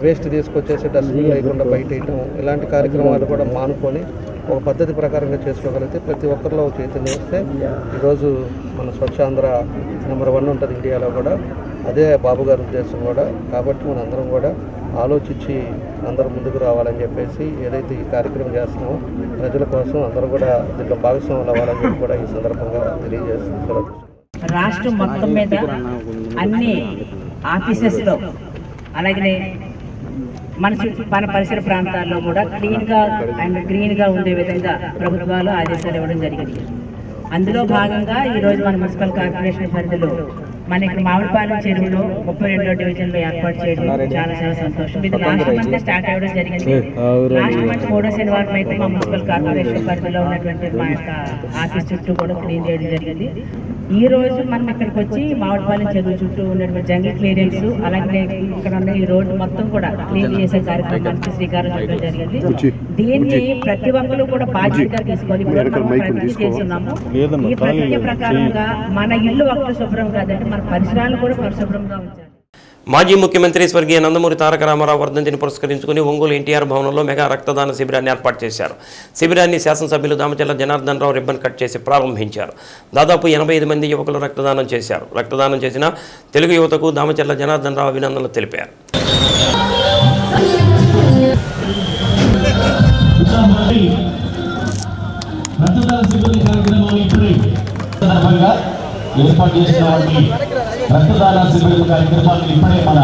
వేస్ట్ తీసుకొచ్చేసి డస్ట్బిన్ లేకుండా బయట వేయటం, ఇలాంటి కార్యక్రమాలు కూడా మానుకొని ఒక పద్ధతి ప్రకారంగా చేసుకోగలిగితే ప్రతి ఒక్కరిలో చైతన్యం వస్తే ఈరోజు మన స్వచ్ఛాంధ్ర నెంబర్ 1 ఉంటుంది ఇండియాలో కూడా. అదే బాబు గారి ఉద్దేశం కూడా. కాబట్టి మన అందరం కూడా ఆలోచించి అందరూ ముందుకు రావాలని చెప్పేసి ఏదైతే ఈ కార్యక్రమం చేస్తున్నామో ప్రజల కోసం అందరూ కూడా దీంట్లో భాగస్వాములు అవ్వాలని చెప్పి కూడా ఈ సందర్భంగా తెలియజేస్తున్నాం. రాష్ట్రం మొత్తం మీద అన్ని ఆఫీసెస్లో అలాగే మన పరిసర ప్రాంతాల్లో కూడా క్లీన్గా అండ్ గ్రీన్గా ఉండే విధంగా ప్రభుత్వాలు ఆదేశాలు ఇవ్వడం జరిగింది. అందులో భాగంగా ఈరోజు మన మున్సిపల్ కార్పొరేషన్ పరిధిలో మన ఇక్కడ మామిడిపాలెం చెరువులో 32వ డివిజన్లో ఏర్పాటు చేయడం చాలా చాలా సంతోషం. ఇది లాస్ట్ మంత్ స్టార్ట్ అవ్వడం జరిగింది. లాస్ట్ మంత్ 3వ శనివారం అయితే మా మున్సిపల్ కార్పొరేషన్ పరిధిలో ఉన్నటువంటి మా యొక్క ఆఫీస్ చుట్టూ కూడా క్లీన్ చేయడం జరిగింది. ఈ రోజు మనం ఇక్కడికి వచ్చి మామిడిపాలెం చెరువు చుట్టూ ఉన్నటువంటి జంగిల్ క్లియరెన్స్ అలాగే ఇక్కడ ఉన్న ఈ రోడ్డు మొత్తం కూడా క్లీన్ చేసే కార్యక్రమానికి శ్రీకారం చుట్టడం జరిగింది. దీన్ని ప్రతి ఒక్కరు కూడా బాధ్యతగా తీసుకొని ప్రతిజ్ఞ చేస్తున్నాము. ఈ ప్రతిజ్ఞ ప్రకారంగా మన ఇల్లు ఒక్కరు శుభ్రం కాదంటే మన పరిసరాలు కూడా పరిశుభ్రంగా ఉంచాలి. మాజీ ముఖ్యమంత్రి స్వర్గీయ నందమూరి తారక రామారావు వర్ధంతిని పురస్కరించుకుని ఒంగోలు ఎన్టీఆర్ భవనంలో మెగా రక్తదాన శిబిరాన్ని ఏర్పాటు చేశారు. శిబిరాన్ని శాసనసభ్యులు దామచర్ల జనార్దన్ రావు రిబ్బన్ కట్ చేసి ప్రారంభించారు. దాదాపు 85 మంది యువకులు రక్తదానం చేశారు. రక్తదానం చేసిన తెలుగు యువతకు దామచర్ల జనార్దన్ రావు అభినందనలు తెలిపారు. ఏర్పాటు చేసినటువంటి రక్తదాన శిబిరం కార్యక్రమాన్ని ఇప్పుడే మన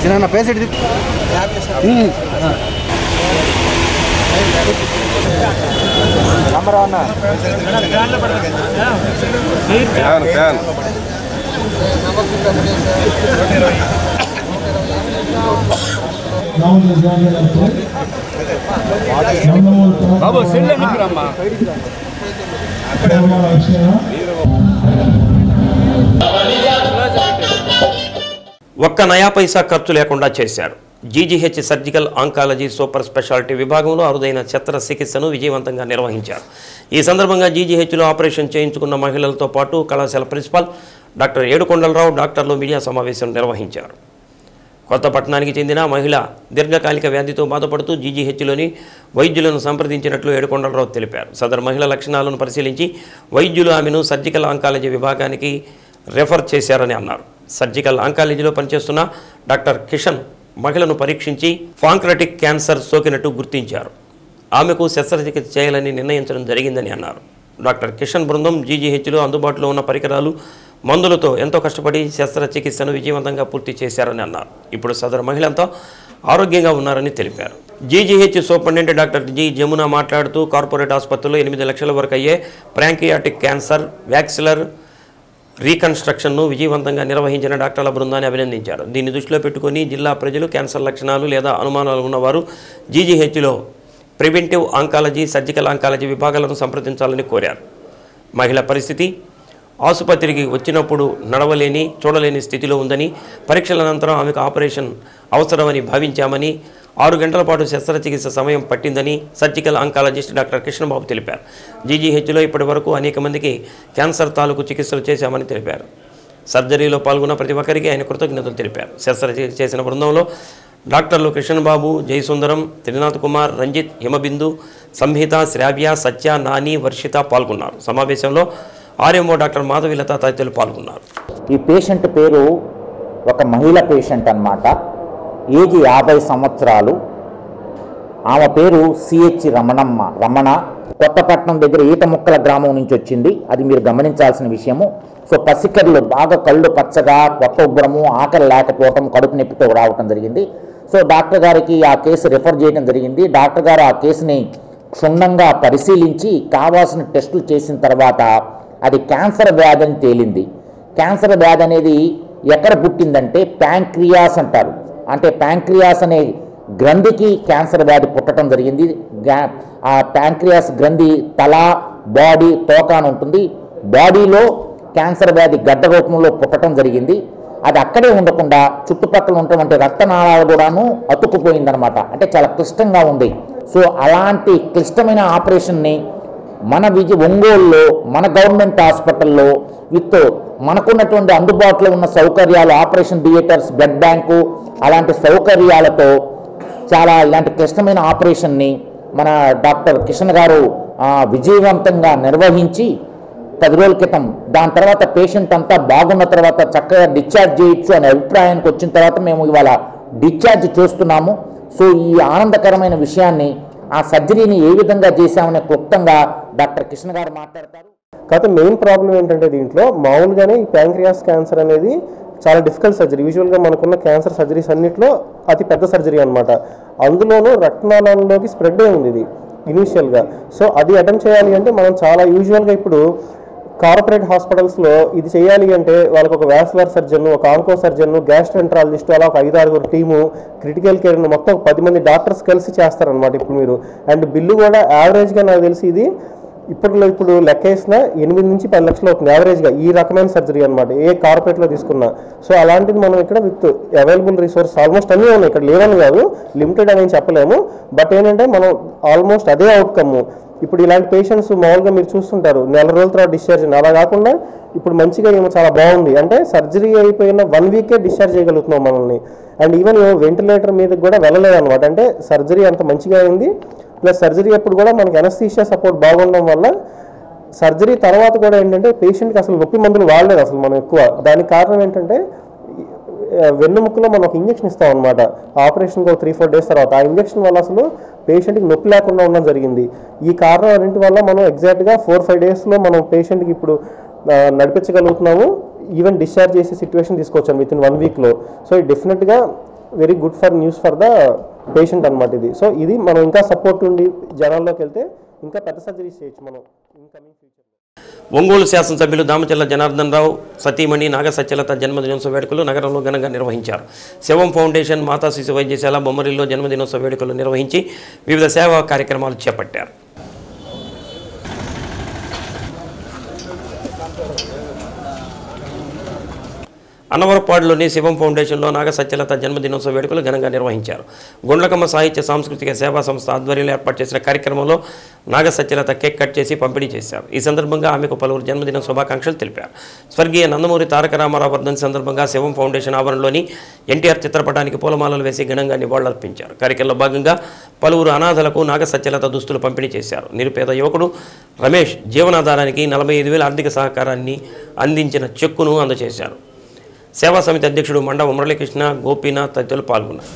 చిన్న పేసెట్ నంబర్ అన్న బాబు సెల్ ఎందుకురమ్మా ఒక్క నయా పైసా ఖర్చు లేకుండా చేశారు. GGH surgical oncology super speciality విభాగంలో అరుదైన శస్త్రచికిత్సను విజయవంతంగా నిర్వహించారు. ఈ సందర్భంగా జీజీహెచ్లో ఆపరేషన్ చేయించుకున్న మహిళలతో పాటు కళాశాల ప్రిన్సిపాల్ డాక్టర్ ఏడుకొండలరావు డాక్టర్లు మీడియా సమావేశం నిర్వహించారు. కొత్తపట్నానికి చెందిన మహిళ దీర్ఘకాలిక వ్యాధితో బాధపడుతూ జీజీహెచ్లోని వైద్యులను సంప్రదించినట్లు ఏడుకొండలరావు తెలిపారు. సదరు మహిళ లక్షణాలను పరిశీలించి వైద్యులు ఆమెను సర్జికల్ ఆంకాలజీ విభాగానికి రెఫర్ చేశారని అన్నారు. సర్జికల్ ఆంకాలజీలో పనిచేస్తున్న డాక్టర్ కిషన్ మహిళను పరీక్షించి పాంక్రటిక్ క్యాన్సర్ సోకినట్టు గుర్తించారు. ఆమెకు శస్త్రచికిత్స చేయాలని నిర్ణయించడం జరిగిందని అన్నారు. డాక్టర్ కిషన్ బృందం జీజీహెచ్లో అందుబాటులో ఉన్న పరికరాలు మందులతో ఎంతో కష్టపడి శస్త్రచికిత్సను విజయవంతంగా పూర్తి చేశారని అన్నారు. ఇప్పుడు సదరు మహిళంతా ఆరోగ్యంగా ఉన్నారని తెలిపారు. GGH superintendent doctor G Jamuna మాట్లాడుతూ కార్పొరేట్ ఆసుపత్రుల్లో 8 లక్షల వరకు అయ్యే ప్రాంకియాటిక్ క్యాన్సర్ వ్యాక్సిలర్ రీకన్స్ట్రక్షన్ను విజయవంతంగా నిర్వహించిన డాక్టర్ల బృందాన్ని అభినందించారు. దీన్ని దృష్టిలో పెట్టుకుని జిల్లా ప్రజలు క్యాన్సర్ లక్షణాలు లేదా అనుమానాలు ఉన్నవారు జీజీహెచ్లో ప్రివెంటివ్ ఆంకాలజీ సర్జికల్ ఆంకాలజీ విభాగాలను సంప్రదించాలని కోరారు. మహిళ పరిస్థితి ఆసుపత్రికి వచ్చినప్పుడు నడవలేని చూడలేని స్థితిలో ఉందని, పరీక్షల అనంతరం ఆమెకు ఆపరేషన్ అవసరమని భావించామని, 6 గంటల పాటు శస్త్రచికిత్స సమయం పట్టిందని సర్జికల్ ఆంకాలజిస్ట్ డాక్టర్ కృష్ణబాబు తెలిపారు. జీజీహెచ్లో ఇప్పటి వరకు అనేక మందికి క్యాన్సర్ తాలూకు చికిత్సలు చేశామని తెలిపారు. సర్జరీలో పాల్గొన్న ప్రతి ఒక్కరికి ఆయన కృతజ్ఞతలు తెలిపారు. శస్త్రచికిత్స చేసిన బృందంలో డాక్టర్లు కృష్ణబాబు, జయసుందరం, త్రినాథ్ కుమార్, రంజిత్, హిమబిందు, సంహిత, శ్రావ్య, సత్య, నాని, వర్షిత పాల్గొన్నారు. సమావేశంలో ఆర్ఎంఓ డాక్టర్ మాధవిలత తదితరులు పాల్గొన్నారు. ఈ పేషెంట్ పేరు ఒక మహిళ పేషెంట్ అన్నమాట. ఏజ్ 50 సంవత్సరాలు. ఆమె పేరు సిహెచ్ రమణ. కొత్తపట్నం దగ్గర ఈతముక్కల గ్రామం నుంచి వచ్చింది. అది మీరు గమనించాల్సిన విషయము. సో పసికర్లు బాగా కళ్ళు పచ్చగా, కొత్త ఉబ్బరము, ఆకలి లేకపోవటం, కడుపు నొప్పితో రావటం జరిగింది. సో డాక్టర్ గారికి ఆ కేసు రిఫర్ చేయడం జరిగింది. డాక్టర్ గారు ఆ కేసుని క్షుణ్ణంగా పరిశీలించి కావాల్సిన టెస్టులు చేసిన తర్వాత అది క్యాన్సర్ వ్యాధి అని తేలింది. క్యాన్సర్ వ్యాధి అనేది ఎక్కడ పుట్టిందంటే ప్యాంక్రియాస్ అంటారు. అంటే ప్యాంక్రియాస్ అనే గ్రంథికి క్యాన్సర్ వ్యాధి పుట్టడం జరిగింది. ఆ ప్యాంక్రియాస్ గ్రంథి తల, బాడీ, తోక అని ఉంటుంది. బాడీలో క్యాన్సర్ వ్యాధి గడ్డ రూపంలో పుట్టడం జరిగింది. అది అక్కడే ఉండకుండా చుట్టుపక్కల ఉన్నటువంటి రక్తనాళాలు కూడాను అతుక్కుపోయిందనమాట. అంటే చాలా క్లిష్టంగా ఉంది. సో అలాంటి క్లిష్టమైన ఆపరేషన్ని మన ఒంగోలులో మన గవర్నమెంట్ హాస్పిటల్లో విత్ మనకున్నటువంటి అందుబాటులో ఉన్న సౌకర్యాలు, ఆపరేషన్ థియేటర్స్, బ్లడ్ బ్యాంకు అలాంటి సౌకర్యాలతో చాలా ఇలాంటి క్లిష్టమైన ఆపరేషన్ని మన డాక్టర్ కిషన్ గారు విజయవంతంగా నిర్వహించి 10 రోజుల క్రితం దాని తర్వాత పేషెంట్ అంతా బాగున్న తర్వాత చక్కగా డిశ్చార్జ్ చేయొచ్చు అనే అభిప్రాయానికి వచ్చిన తర్వాత మేము ఇవాళ డిశ్చార్జ్ చేస్తున్నాము. సో ఈ ఆనందకరమైన విషయాన్ని, ఆ సర్జరీని ఏ విధంగా చేశామనే క్లుప్తంగా డాక్టర్ కిషన్ గారు మాట్లాడతారు. కాకపోతే మెయిన్ ప్రాబ్లం ఏంటంటే దీంట్లో మామూలుగానే ఈ ప్యాంక్రియాస్ క్యాన్సర్ అనేది చాలా డిఫికల్ట్ సర్జరీ. యూజువల్గా మనకున్న క్యాన్సర్ సర్జరీస్ అన్నింటిలో అతి పెద్ద సర్జరీ అనమాట. అందులోనూ రక్తనాళంలోకి స్ప్రెడ్ అయి ఉంది ఇది ఇనీషియల్గా. సో అది అటెంప్ట్ చేయాలి అంటే మనం చాలా యూజువల్గా ఇప్పుడు కార్పొరేట్ హాస్పిటల్స్లో ఇది చేయాలి అంటే వాళ్ళకి ఒక వాస్కులర్ సర్జన్, ఒక ఆంకో సర్జన్, గ్యాస్ట్రోఎంట్రాలజిస్ట్, అలా ఒక 5-6 టీము, క్రిటికల్ కేర్ మొత్తం 10 మంది డాక్టర్స్ కలిసి చేస్తారనమాట ఇప్పుడు మీరు. అండ్ బిల్లు కూడా యావరేజ్గా నాకు తెలిసి ఇది ఇప్పుడు లెక్క వేసిన 8 నుంచి 10 లక్షలు అవుతుంది యావరేజ్గా ఈ రకమైన సర్జరీ అనమాట, ఏ కార్పొరేట్లో తీసుకున్నా. సో అలాంటిది మనం ఇక్కడ విత్ అవైలబుల్ రిసోర్స్ ఆల్మోస్ట్ అన్నీ ఉన్నాయి, ఇక్కడ లేవని కాదు, లిమిటెడ్ అని చెప్పలేము. బట్ ఏంటంటే మనం ఆల్మోస్ట్ అదే అవుట్కమ్. ఇప్పుడు ఇలాంటి పేషెంట్స్ మామూలుగా మీరు చూస్తుంటారు 4 రోజుల తర్వాత డిశ్చార్జ్, అలా కాకుండా ఇప్పుడు మంచిగా ఏమో చాలా బాగుంది. అంటే సర్జరీ అయిపోయిన 1 వీకే డిశ్చార్జ్ చేయగలుగుతున్నాం మనల్ని. అండ్ ఈవెన్ వెంటిలేటర్ మీదకి కూడా వెళ్ళలేదు అనమాట. అంటే సర్జరీ అంత మంచిగా అయింది. ప్లస్ సర్జరీ అప్పుడు కూడా మనకి అనస్థీషియా సపోర్ట్ బాగుండడం వల్ల సర్జరీ తర్వాత కూడా ఏంటంటే పేషెంట్కి అసలు నొప్పి మందులు వాడలేదు అసలు మనం ఎక్కువ. దానికి కారణం ఏంటంటే వెన్నుముక్కలో మనం ఒక ఇంజక్షన్ ఇస్తాం అనమాట ఆపరేషన్కి ఒక 3-4 డేస్ తర్వాత. ఆ ఇంజక్షన్ వల్ల అసలు పేషెంట్కి నొప్పి లేకుండా ఉండడం జరిగింది. ఈ కారణం అన్నింటి వల్ల మనం ఎగ్జాక్ట్గా 4-5 డేస్లో మనం పేషెంట్కి ఇప్పుడు నడిపించగలుగుతున్నాము. ఈవెన్ డిశ్చార్జ్ చేసే సిచ్యువేషన్ తీసుకొచ్చాము విత్ ఇన్ 1 వీక్లో. సో ఇది డెఫినెట్గా very good for news for the patient అనమాట ఇది. సో ఇది మనం ఇంకా సపోర్ట్ ఉండి జనాల్లోకి వెళ్తే ఇంకా పెద్ద సర్జరీస్ చేయొచ్చు మనం ఇన్కమింగ్ ఫ్యూచర్. ఒంగోలు శాసనసభ్యులు దామచర్ల జనార్దన్ రావు సతీమణి నాగ సత్యలత జన్మదినోత్సవ వేడుకలు నగరంలో ఘనంగా నిర్వహించారు. శివం ఫౌండేషన్, మాతా శిశు వైద్యశాల బొమ్మరిల్లో జన్మదినోత్సవ వేడుకలు నిర్వహించి వివిధ సేవా కార్యక్రమాలు చేపట్టారు. అన్నవరపాడులోని శివం ఫౌండేషన్లో నాగ సత్యలత జన్మదినోత్సవ వేడుకలు ఘనంగా నిర్వహించారు. గుండ్లకమ్మ సాహిత్య సాంస్కృతిక సేవా సంస్థ ఆధ్వర్యంలో ఏర్పాటు చేసిన కార్యక్రమంలో నాగ సత్యలత కేక్ కట్ చేసి పంపిణీ చేశారు. ఈ సందర్భంగా ఆమెకు పలువురు జన్మదిన శుభాకాంక్షలు తెలిపారు. స్వర్గీయ నందమూరి తారక రామారావు వర్ధంతి సందర్భంగా శివం ఫౌండేషన్ ఆవరణలోని ఎన్టీఆర్ చిత్రపటానికి పూలమాలలు వేసి ఘనంగా నివాళులర్పించారు. కార్యక్రమంలో భాగంగా పలువురు అనాథలకు నాగ సత్యలత దుస్తులు పంపిణీ చేశారు. నిరుపేద యువకుడు రమేష్ జీవనాధారానికి 45,000 ఆర్థిక సహకారాన్ని అందించిన చెక్కును అందజేశారు. సేవా సమితి అధ్యక్షుడు మండవ మురళీకృష్ణ, గోపీనాథ్ తదితరులు పాల్గొన్నారు.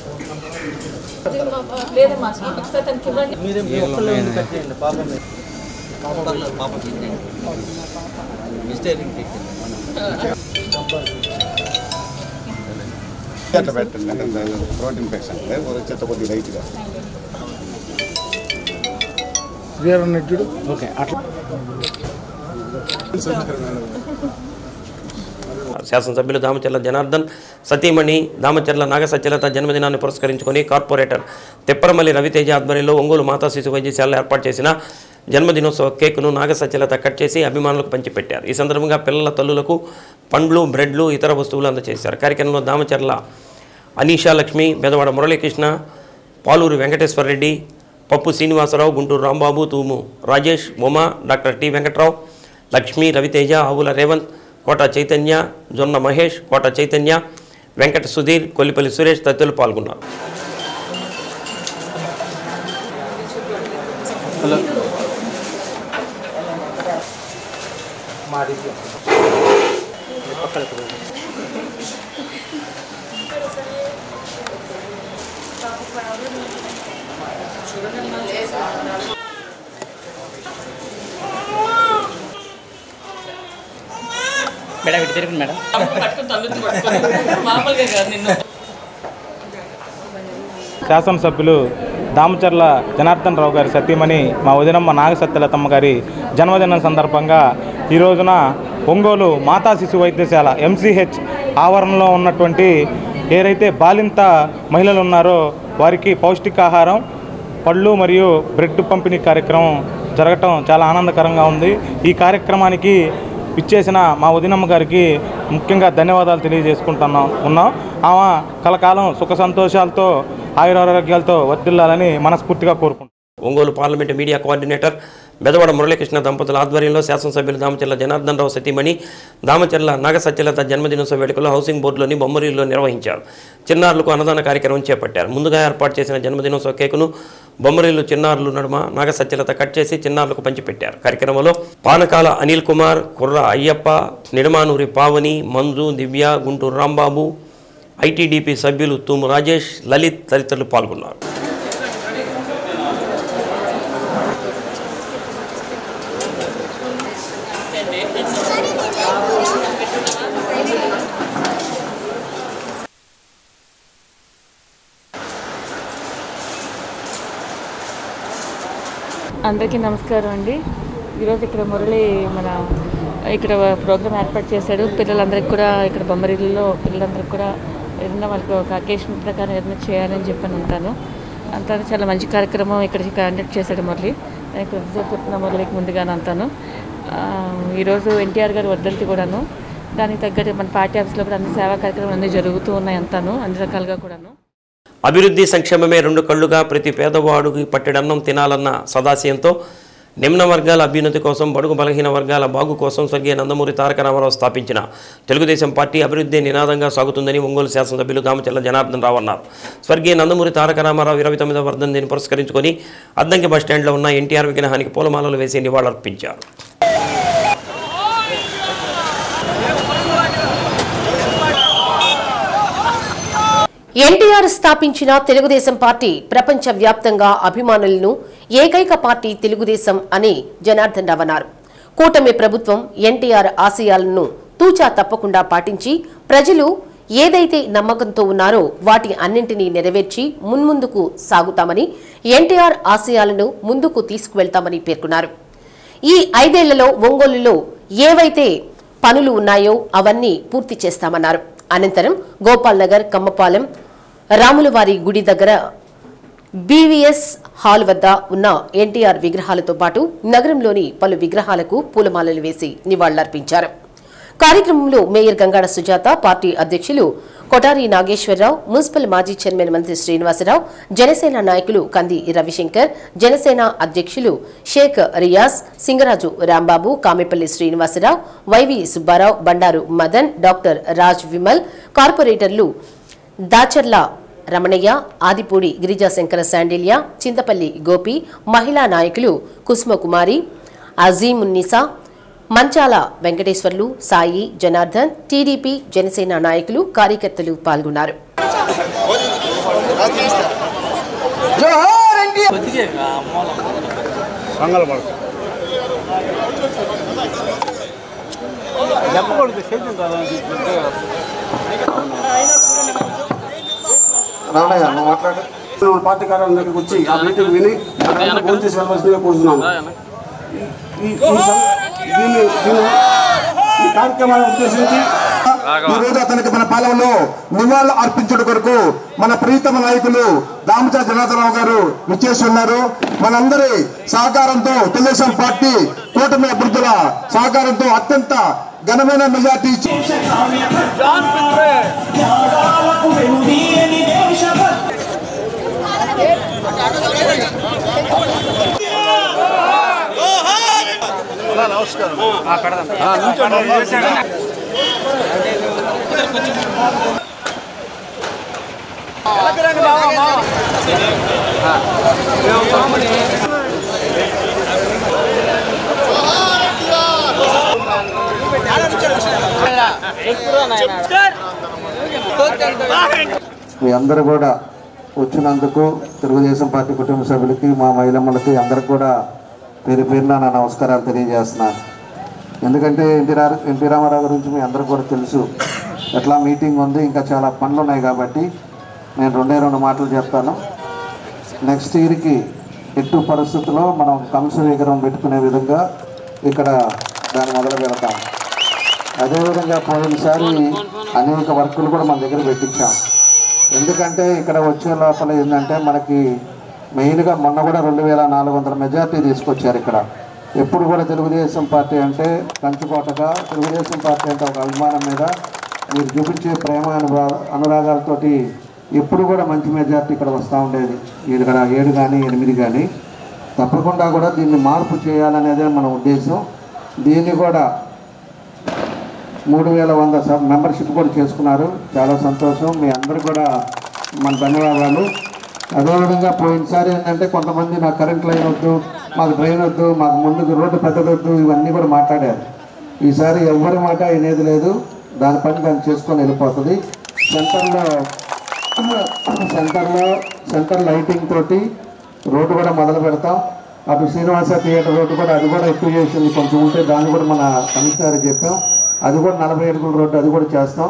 శాసనసభ్యులు దామచర్ల జనార్దన్ సతీమణి దామచర్ల నాగ సత్యలత జన్మదినాన్ని పురస్కరించుకొని కార్పొరేటర్ తిప్పరమల్లి రవితేజ ఆధ్వర్యంలో ఒంగోలు మాతా శిశు వైద్యశాలలో ఏర్పాటు చేసిన జన్మదినోత్సవ కేకును నాగ సత్యలత కట్ చేసి అభిమానులకు పంచిపెట్టారు. ఈ సందర్భంగా పిల్లల తల్లులకు పండ్లు, బ్రెడ్లు, ఇతర వస్తువులు అందజేశారు. కార్యక్రమంలో దామచర్ల అనీషా లక్ష్మి, బెదవాడ మురళీకృష్ణ, పాలూరు వెంకటేశ్వరరెడ్డి, పప్పు శ్రీనివాసరావు, గుంటూరు రాంబాబు, తూము రాజేష్, ఉమా, డాక్టర్ టి వెంకట్రావు, లక్ష్మి, రవితేజ, ఆవుల రేవంత్, కోట చైతన్య, జొన్న మహేష్, కోట చైతన్య, వెంకట సుధీర్, కొల్లిపల్లి సురేష్ తదితరులు పాల్గొన్నారు. శాసనసభ్యులు దామచర్ల జనార్దన్ రావు గారి సతీమణి మా వదినమ్మ నాగ సత్యలతమ్మ గారి జన్మదినం సందర్భంగా ఈ రోజున ఒంగోలు మాతా శిశు వైద్యశాల MCH ఆవరణలో ఉన్నటువంటి ఏదైతే బాలింత మహిళలు ఉన్నారో వారికి పౌష్టికాహారం, పళ్ళు మరియు బ్రెడ్ పంపిణీ కార్యక్రమం జరగటం చాలా ఆనందకరంగా ఉంది. ఈ కార్యక్రమానికి ఇచ్చేసిన మా వదినమ్మ గారికి ముఖ్యంగా ధన్యవాదాలు ఉన్నాం. ఆమె కలకాలం సుఖ సంతోషాలతో ఆయురారోగ్యాలతో వర్ధిల్లాలని మనస్ఫూర్తిగా కోరుకుంటున్నాం. Ongole parliament media coordinator Bedavada Muralikrishna దంపతుల ఆధ్వర్యంలో శాసనసభ్యులు దామచర్ల జనార్దన్ రావు సతీమణి దామచర్ల నాగ సత్యలత జన్మదినోత్సవ వేడుకలు హౌసింగ్ బోర్డులోని బొమ్మరీలో నిర్వహించారు. చిన్నారులకు అన్నదాన కార్యక్రమం చేపట్టారు. ముందుగా ఏర్పాటు చేసిన జన్మదినోత్సవ కేకును బొమ్మరీలు చిన్నారులు నడుమ నాగ సత్యలత కట్ చేసి చిన్నారులకు పంచిపెట్టారు. కార్యక్రమంలో పానకాల అనిల్ కుమార్, కుర్ర అయ్యప్ప, నిడమానూరి పావని, మంజు, దివ్య, గుంటూరు రాంబాబు, ఐటీడీపీ సభ్యులు తూము రాజేష్, లలిత్ తదితరులు పాల్గొన్నారు. అందరికీ నమస్కారం అండి. ఈరోజు ఇక్కడ మురళి ఇక్కడ ప్రోగ్రామ్ ఏర్పాటు చేశాడు. పిల్లలందరికీ కూడా ఇక్కడ బొమ్మరిల్లులో పిల్లలందరికీ కూడా ఏదైనా వాళ్ళకి ఒక అకేషన్ ప్రకారం ఏదైనా చేయాలని చెప్పని ఉంటాను. అంతా చాలా మంచి కార్యక్రమం ఇక్కడ కండక్ట్ చేశాడు మురళి. నేను కృతజ్ఞత చెప్తున్నా మురళికి ముందుగానే అంతాను. ఈరోజు ఎన్టీఆర్ గారు వర్ధంతి కూడాను, దానికి తగ్గట్టు మన పార్టీ ఆఫీస్లో కూడా అన్ని సేవా కార్యక్రమాలు అన్నీ జరుగుతూ ఉన్నాయి అంతాను, అన్ని రకాలుగా కూడాను. అభివృద్ధి సంక్షేమమే రెండు కళ్ళుగా ప్రతి పేదవాడికి పట్టెడన్నం తినాలన్న సదాశయంతో నిమ్న వర్గాల అభ్యున్నతి కోసం, బడుగు బలహీన వర్గాల బాగు కోసం స్వర్గీయ నందమూరి తారక రామారావు స్థాపించిన తెలుగుదేశం పార్టీ అభివృద్ధి నినాదంగా సాగుతుందని ఒంగోలు శాసనసభ్యులు దామచర్ల జనార్దన్ రావు అన్నారు. స్వర్గీయ నందమూరి తారక రామారావు 29వ వర్ధంతిని పురస్కరించుకొని అద్దంకి బస్టాండ్లో ఉన్న ఎన్టీఆర్ విగ్రహానికి పూలమాలలు వేసి నివాళులర్పించారు. ఎన్టీఆర్ స్థాపించిన తెలుగుదేశం పార్టీ ప్రపంచ వ్యాప్తంగా అభిమానులను ఏకైక పార్టీ తెలుగుదేశం అని జనార్దన్ రావు అన్నారు. కూటమి ప్రభుత్వం ఎన్టీఆర్ ఆశయాలను తూచా తప్పకుండా పాటించి ప్రజలు ఏదైతే నమ్మకంతో ఉన్నారో వాటి అన్నింటినీ నెరవేర్చి మున్ముందుకు సాగుతామని, ఎన్టీఆర్ ఆశయాలను ముందుకు తీసుకువెళ్తామని పేర్కొన్నారు. ఈ 5 ఏళ్లలో ఒంగోలులో ఏవైతే పనులు ఉన్నాయో అవన్నీ పూర్తి చేస్తామన్నారు. అనంతరం గోపాల్ నగర్, కమ్మపాలెం, రాములవారి గుడి దగ్గర బీవీఎస్ హాల్ వద్ద ఉన్న ఎన్టీఆర్ విగ్రహాలతో పాటు నగరంలోని పలు విగ్రహాలకు పూలమాలలు వేసి నివాళులర్పించారు. కార్యక్రమంలో మేయర్ గంగాడ సుజాత, పార్టీ అధ్యక్షులు కొటారి నాగేశ్వరరావు, మున్సిపల్ మాజీ చైర్మన్ మంత్రి శ్రీనివాసరావు, జనసేన నాయకులు కంది రవిశంకర్, జనసేన అధ్యక్షులు షేక్ రియాజ్, సింగరాజు రాంబాబు, కామెపల్లి శ్రీనివాసరావు, వైవి సుబ్బారావు, బండారు మదన్, డాక్టర్ రాజ్ విమల్, కార్పొరేటర్లు దాచర్ల రమణయ్య, ఆదిపూడి గిరిజాశంకర శాండిల్య, చింతపల్లి గోపి, మహిళా నాయకులు కుసుమకుమారి, అజీమున్నిసా, మంచాల వెంకటేశ్వర్లు, సాయి, జనార్దన్, టీడీపీ, జనసేన నాయకులు, కార్యకర్తలు పాల్గొన్నారు. పార్టీ కార్యాలయం దగ్గరికి వచ్చి ఆ మీటింగ్ విని ఫోన్ చేసి వెళ్ళవలసిందిగా కోరుతున్నాము. ఈ కార్యక్రమాన్ని ఉద్దేశించి ఈరోజు అతనికి మన పాలనలో నివాళులు అర్పించడం కొరకు మన ప్రీతమ నాయకులు దామచర్ల జనార్దన్ రావు గారు విచ్చేసి ఉన్నారు. మనందరి సహకారంతో తెలుగుదేశం పార్టీ కూటమి అభ్యర్థుల సహకారంతో అత్యంత ఘనమైన మెజార్టీ నమస్కారం. మీ అందరూ కూడా వచ్చినందుకు తెలుగుదేశం పార్టీ కుటుంబ సభ్యులకి, మా మహిళమ్మలకి అందరికి కూడా పేరు పేరున నా నమస్కారాలు తెలియజేస్తున్నాను. ఎందుకంటే ఎన్టీ రామారావు గురించి మీ అందరికి కూడా తెలుసు. ఎట్లా మీటింగ్ ఉంది, ఇంకా చాలా పనులు ఉన్నాయి కాబట్టి నేను 2 మాటలు చెప్తాను. నెక్స్ట్ ఇయర్కి ఎట్టు పరిస్థితుల్లో మనం కంస విగ్రహం పెట్టుకునే విధంగా ఇక్కడ దాన్ని మొదలు పెడతాం. అదేవిధంగా పోయినసారి అనేక వర్కులు కూడా మన దగ్గర పెట్టించాం. ఎందుకంటే ఇక్కడ వచ్చే లోపల ఏంటంటే మనకి మెయిన్గా మొన్న కూడా 2400 మెజార్టీ తీసుకొచ్చారు ఇక్కడ. ఎప్పుడు కూడా తెలుగుదేశం పార్టీ అంటే కంచుకోటగా, తెలుగుదేశం పార్టీ అంటే ఒక అభిమానం మీద మీరు చూపించే ప్రేమ అనురాగాలతోటి ఎప్పుడు కూడా మంచి మెజార్టీ ఇక్కడ వస్తూ ఉండేది. ఇక్కడ 7 కానీ 8 కానీ తప్పకుండా కూడా దీన్ని మార్పు చేయాలనేదే మన ఉద్దేశం. దీన్ని కూడా 3100 మెంబర్షిప్ కూడా చేసుకున్నారు. చాలా సంతోషం. మీ అందరూ కూడా మన ధన్యవాదాలు. అదేవిధంగా పోయినసారి ఏంటంటే కొంతమంది నాకు కరెంట్ లైన్ వద్దు, మాకు డ్రైన్ వద్దు, మాకు ముందుకు రోడ్డు పెద్దదొద్దు, ఇవన్నీ కూడా మాట్లాడారు. ఈసారి ఎవరి మాట వినేది లేదు. దాని పని దాన్ని చేసుకొని వెళ్ళిపోతుంది. సెంటర్ లైటింగ్ తోటి రోడ్డు కూడా మొదలు పెడతాం. అటు శ్రీనివాస థియేటర్ రోడ్డు కూడా అది కూడా ఎక్కువ చేసింది కొంచెం ఉంటే, దాన్ని కూడా మన కమిషనర్ చెప్పాం. అది కూడా 40 అడుగుల రోడ్డు అది కూడా చేస్తాం.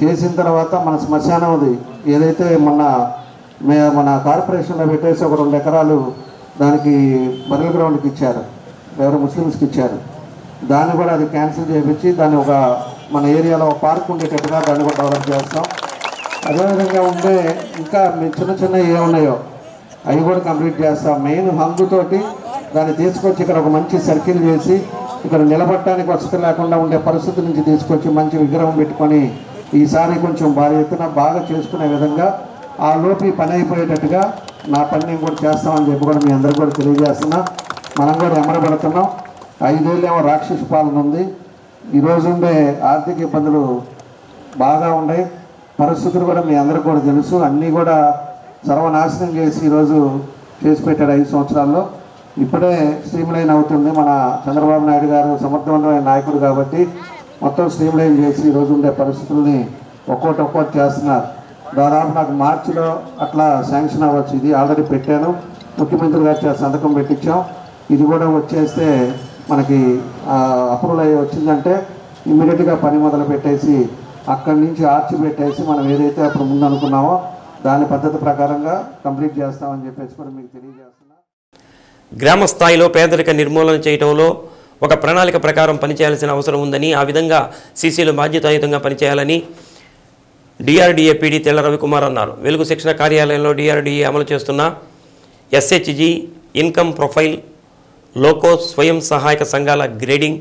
చేసిన తర్వాత మన శ్మశానం అది ఏదైతే మన కార్పొరేషన్లో పెట్టేసి ఒక 2 ఎకరాలు దానికి బర్రెల గ్రౌండ్కి ఇచ్చారు, ఎవరు ముస్లిమ్స్కి ఇచ్చారు. దాన్ని కూడా అది క్యాన్సిల్ చేయించి దాన్ని ఒక మన ఏరియాలో ఒక పార్క్ ఉండేటట్టుగా దాన్ని కూడా డెవలప్ చేస్తాం. అదేవిధంగా ఉండే ఇంకా చిన్న చిన్న ఏమున్నాయో అవి కూడా కంప్లీట్ చేస్తాం. మెయిన్ హంగుతోటి దాన్ని తీసుకొచ్చి ఇక్కడ ఒక మంచి సర్కిల్ చేసి ఇక్కడ నిలబడటానికి వసతి లేకుండా ఉండే పరిస్థితి నుంచి తీసుకొచ్చి మంచి విగ్రహం పెట్టుకొని ఈసారి కొంచెం భారీ ఎత్తున బాగా చేసుకునే విధంగా ఆ లోపు పని అయిపోయేటట్టుగా నా పని నేను కూడా చేస్తామని చెప్పి కూడా మీ అందరికీ కూడా తెలియజేస్తున్నా. మనం కూడా ఎమరబడుతున్నాం. 5 ఏళ్ళేమో రాక్షస పాలన ఉంది. ఈరోజు ఉండే ఆర్థిక ఇబ్బందులు బాగా ఉన్నాయి. పరిస్థితులు కూడా మీ అందరికీ కూడా తెలుసు. అన్నీ కూడా సర్వనాశనం చేసి ఈరోజు చేసి పెట్టాడు 5 సంవత్సరాల్లో. ఇప్పుడే స్ట్రీమ్లైన్ అవుతుంది. మన చంద్రబాబు నాయుడు గారు సమర్థవంతమైన నాయకుడు కాబట్టి మొత్తం స్ట్రీమ్లైన్ చేసి ఈరోజు ఉండే పరిస్థితుల్ని ఒక్కోటి చేస్తున్నారు. దాదాపు నాకు మార్చిలో అట్లా శాంక్షన్ అవ్వచ్చు. ఇది ఆల్రెడీ పెట్టాను, ముఖ్యమంత్రి గారు సంతకం పెట్టించాం. ఇది కూడా వచ్చేస్తే మనకి అప్రూవల్ అయ్యి వచ్చిందంటే ఇమ్మీడియట్గా పని మొదలు పెట్టేసి అక్కడి నుంచి ఆర్చి పెట్టేసి మనం ఏదైతే అప్పుడు ముందు అనుకున్నామో దాని పద్ధతి ప్రకారంగా కంప్లీట్ చేస్తామని చెప్పేసి కూడా మీకు తెలియజేస్తున్నా. గ్రామ స్థాయిలో పేదరిక నిర్మూలన చేయడంలో ఒక ప్రణాళిక ప్రకారం పనిచేయాల్సిన అవసరం ఉందని, ఆ విధంగా సీసీలు బాధ్యతాయుతంగా పనిచేయాలని డిఆర్డీఏ పీడీ తెల్ల రవికుమార్ అన్నారు. వెలుగు శిక్షణ కార్యాలయంలో డిఆర్డీఏ అమలు చేస్తున్న ఎస్హెచ్జి, ఇన్కమ్ ప్రొఫైల్, లోకో స్వయం సహాయక సంఘాల గ్రేడింగ్,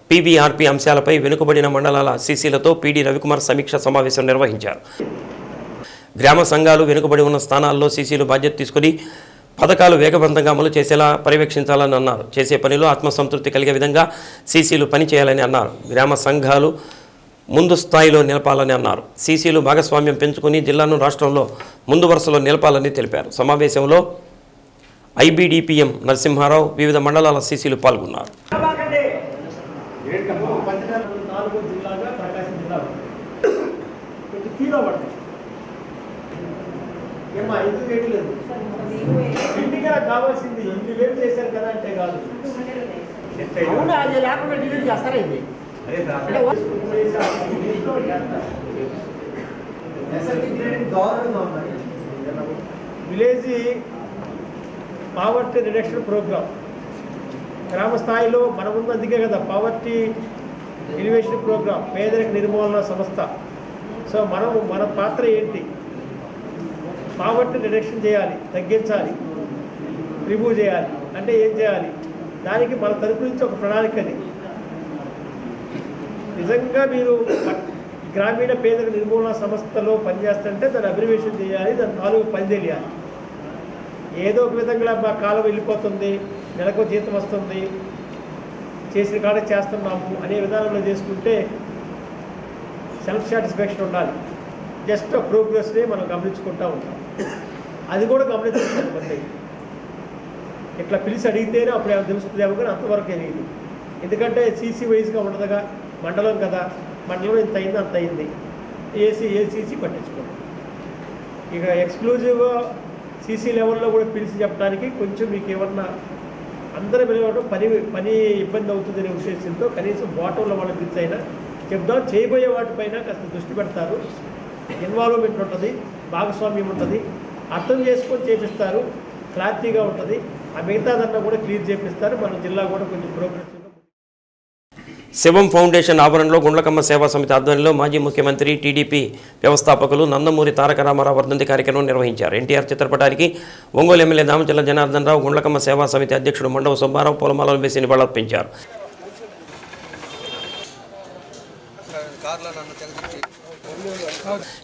పీబీఆర్పీ అంశాలపై వెనుకబడిన మండలాల సీసీలతో పీడీ రవికుమార్ సమీక్ష సమావేశం నిర్వహించారు. గ్రామ సంఘాలు వెనుకబడి ఉన్న స్థానాల్లో సీసీలు బాధ్యత తీసుకుని పథకాలు వేగవంతంగా అమలు చేసేలా పర్యవేక్షించాలని అన్నారు. చేసే పనిలో ఆత్మసంతృప్తి కలిగే విధంగా సీసీలు పనిచేయాలని అన్నారు. గ్రామ సంఘాలు ముందు స్థాయిలో నిలపాలని అన్నారు. సీసీలు భాగస్వామ్యం పెంచుకుని జిల్లాను రాష్ట్రంలో ముందు వరుసలో నిలపాలని తెలిపారు. సమావేశంలో ఐబీడీపీఎం నరసింహారావు, వివిధ మండలాల సీసీలు పాల్గొన్నారు. కావాల్సింది 8,000 చేశారు కదా అంటే కాదు, అది లేకుండా డిలీట్ చేస్తారా? ఇది విలేజ్ పావర్టీ రిడక్షన్ ప్రోగ్రామ్ గ్రామ స్థాయిలో మన ముందు, అందుకే కదా పావర్టీ ఎలివేషన్ ప్రోగ్రామ్, పేదరిక నిర్మూలన సంస్థ. సో మన పాత్ర ఏంటి? పావర్టీ రిడక్షన్ చేయాలి, తగ్గించాలి, రిమూవ్ చేయాలి. అంటే ఏం చేయాలి? దానికి మన తరపు నుంచి ఒక ప్రణాళికని నిజంగా మీరు గ్రామీణ పేదరిక నిర్మూలన సంస్థలో పనిచేస్తుంటే దాన్ని అబ్రివేషన్ చేయాలి, దాని తాలూకు పని తెలియాలి. ఏదో ఒక విధంగా మా కాలం వెళ్ళిపోతుంది, నెలకు జీతం వస్తుంది, చేసిన కాడ చేస్తున్నాము అనే విధానంలో చేసుకుంటే సెల్ఫ్ సాటిస్ఫాక్షన్ ఉండాలి. జస్ట్ ప్రోగ్రెస్ని మనం గమనించుకుంటూ ఉంటాం. అది కూడా గమనించుకుంటాం. ఇట్లా పిలిచి అడిగితేనే అప్పుడు ఏమైనా తెలుస్తుందేమో, కానీ అంతవరకు తెలియదు. ఎందుకంటే సీసీ వైజ్గా ఉండదుగా, మండలం కదా, మండలం ఇంత అయింది అంత అయింది, ఏసీసీ పట్టించుకోండి. ఇక ఎక్స్క్లూజివ్గా సీసీ లెవెల్లో కూడా పిలిచి చెప్పడానికి కొంచెం మీకు ఏమన్నా అందరూ పిలవడం పని ఇబ్బంది అవుతుందనే ఉద్దేశంతో కనీసం బాటంలో వాళ్ళ పిలిచి అయినా చెప్దాం. చేయబోయే వాటిపైన కాస్త దృష్టి పెడతారు, ఇన్వాల్వ్మెంట్ ఉంటుంది, భాగస్వామ్యం ఉంటుంది, అర్థం చేసుకొని చేపిస్తారు, క్లారిటీగా ఉంటుంది. ఆ మిగతాదన్నా కూడా క్లియర్ చేపిస్తారు. మన జిల్లా కూడా కొంచెం ప్రోగ్రెసివ్గా. శివం ఫౌండేషన్ ఆవరణలో గుండ్లకమ్మ సేవా సమితి ఆధ్వర్యంలో మాజీ ముఖ్యమంత్రి టీడీపీ వ్యవస్థాపకులు నందమూరి తారక రామారావు వర్ధంతి కార్యక్రమం నిర్వహించారు. ఎన్టీఆర్ చిత్రపటానికి ఒంగోలు ఎమ్మెల్యే దామచర్ల జనార్దన్ రావు, గుండ్లకమ్మ సేవా సమితి అధ్యక్షుడు మండవ సుబ్బారావు పూలమాలలు వేసి నివాళులర్పించారు.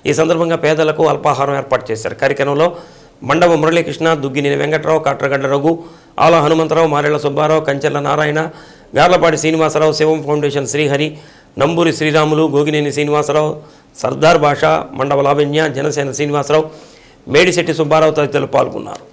ఈ సందర్భంగా పేదలకు అల్పాహారం ఏర్పాటు చేశారు. కార్యక్రమంలో మండవ మురళీకృష్ణ, దుగ్గినేని వెంకట్రావు, కాట్రగడ్డ రఘు, ఆల హనుమంతరావు, మారెళ్ల సుబ్బారావు, కంచెర్ల నారాయణ, గార్లపాటి శ్రీనివాసరావు, శివం ఫౌండేషన్ శ్రీహరి, నంబూరి శ్రీరాములు, గోగినేని శ్రీనివాసరావు, సర్దార్ భాష, మండవ లావణ్య, జనసేన శ్రీనివాసరావు, మేడిశెట్టి సుబ్బారావు తదితరులు పాల్గొన్నారు.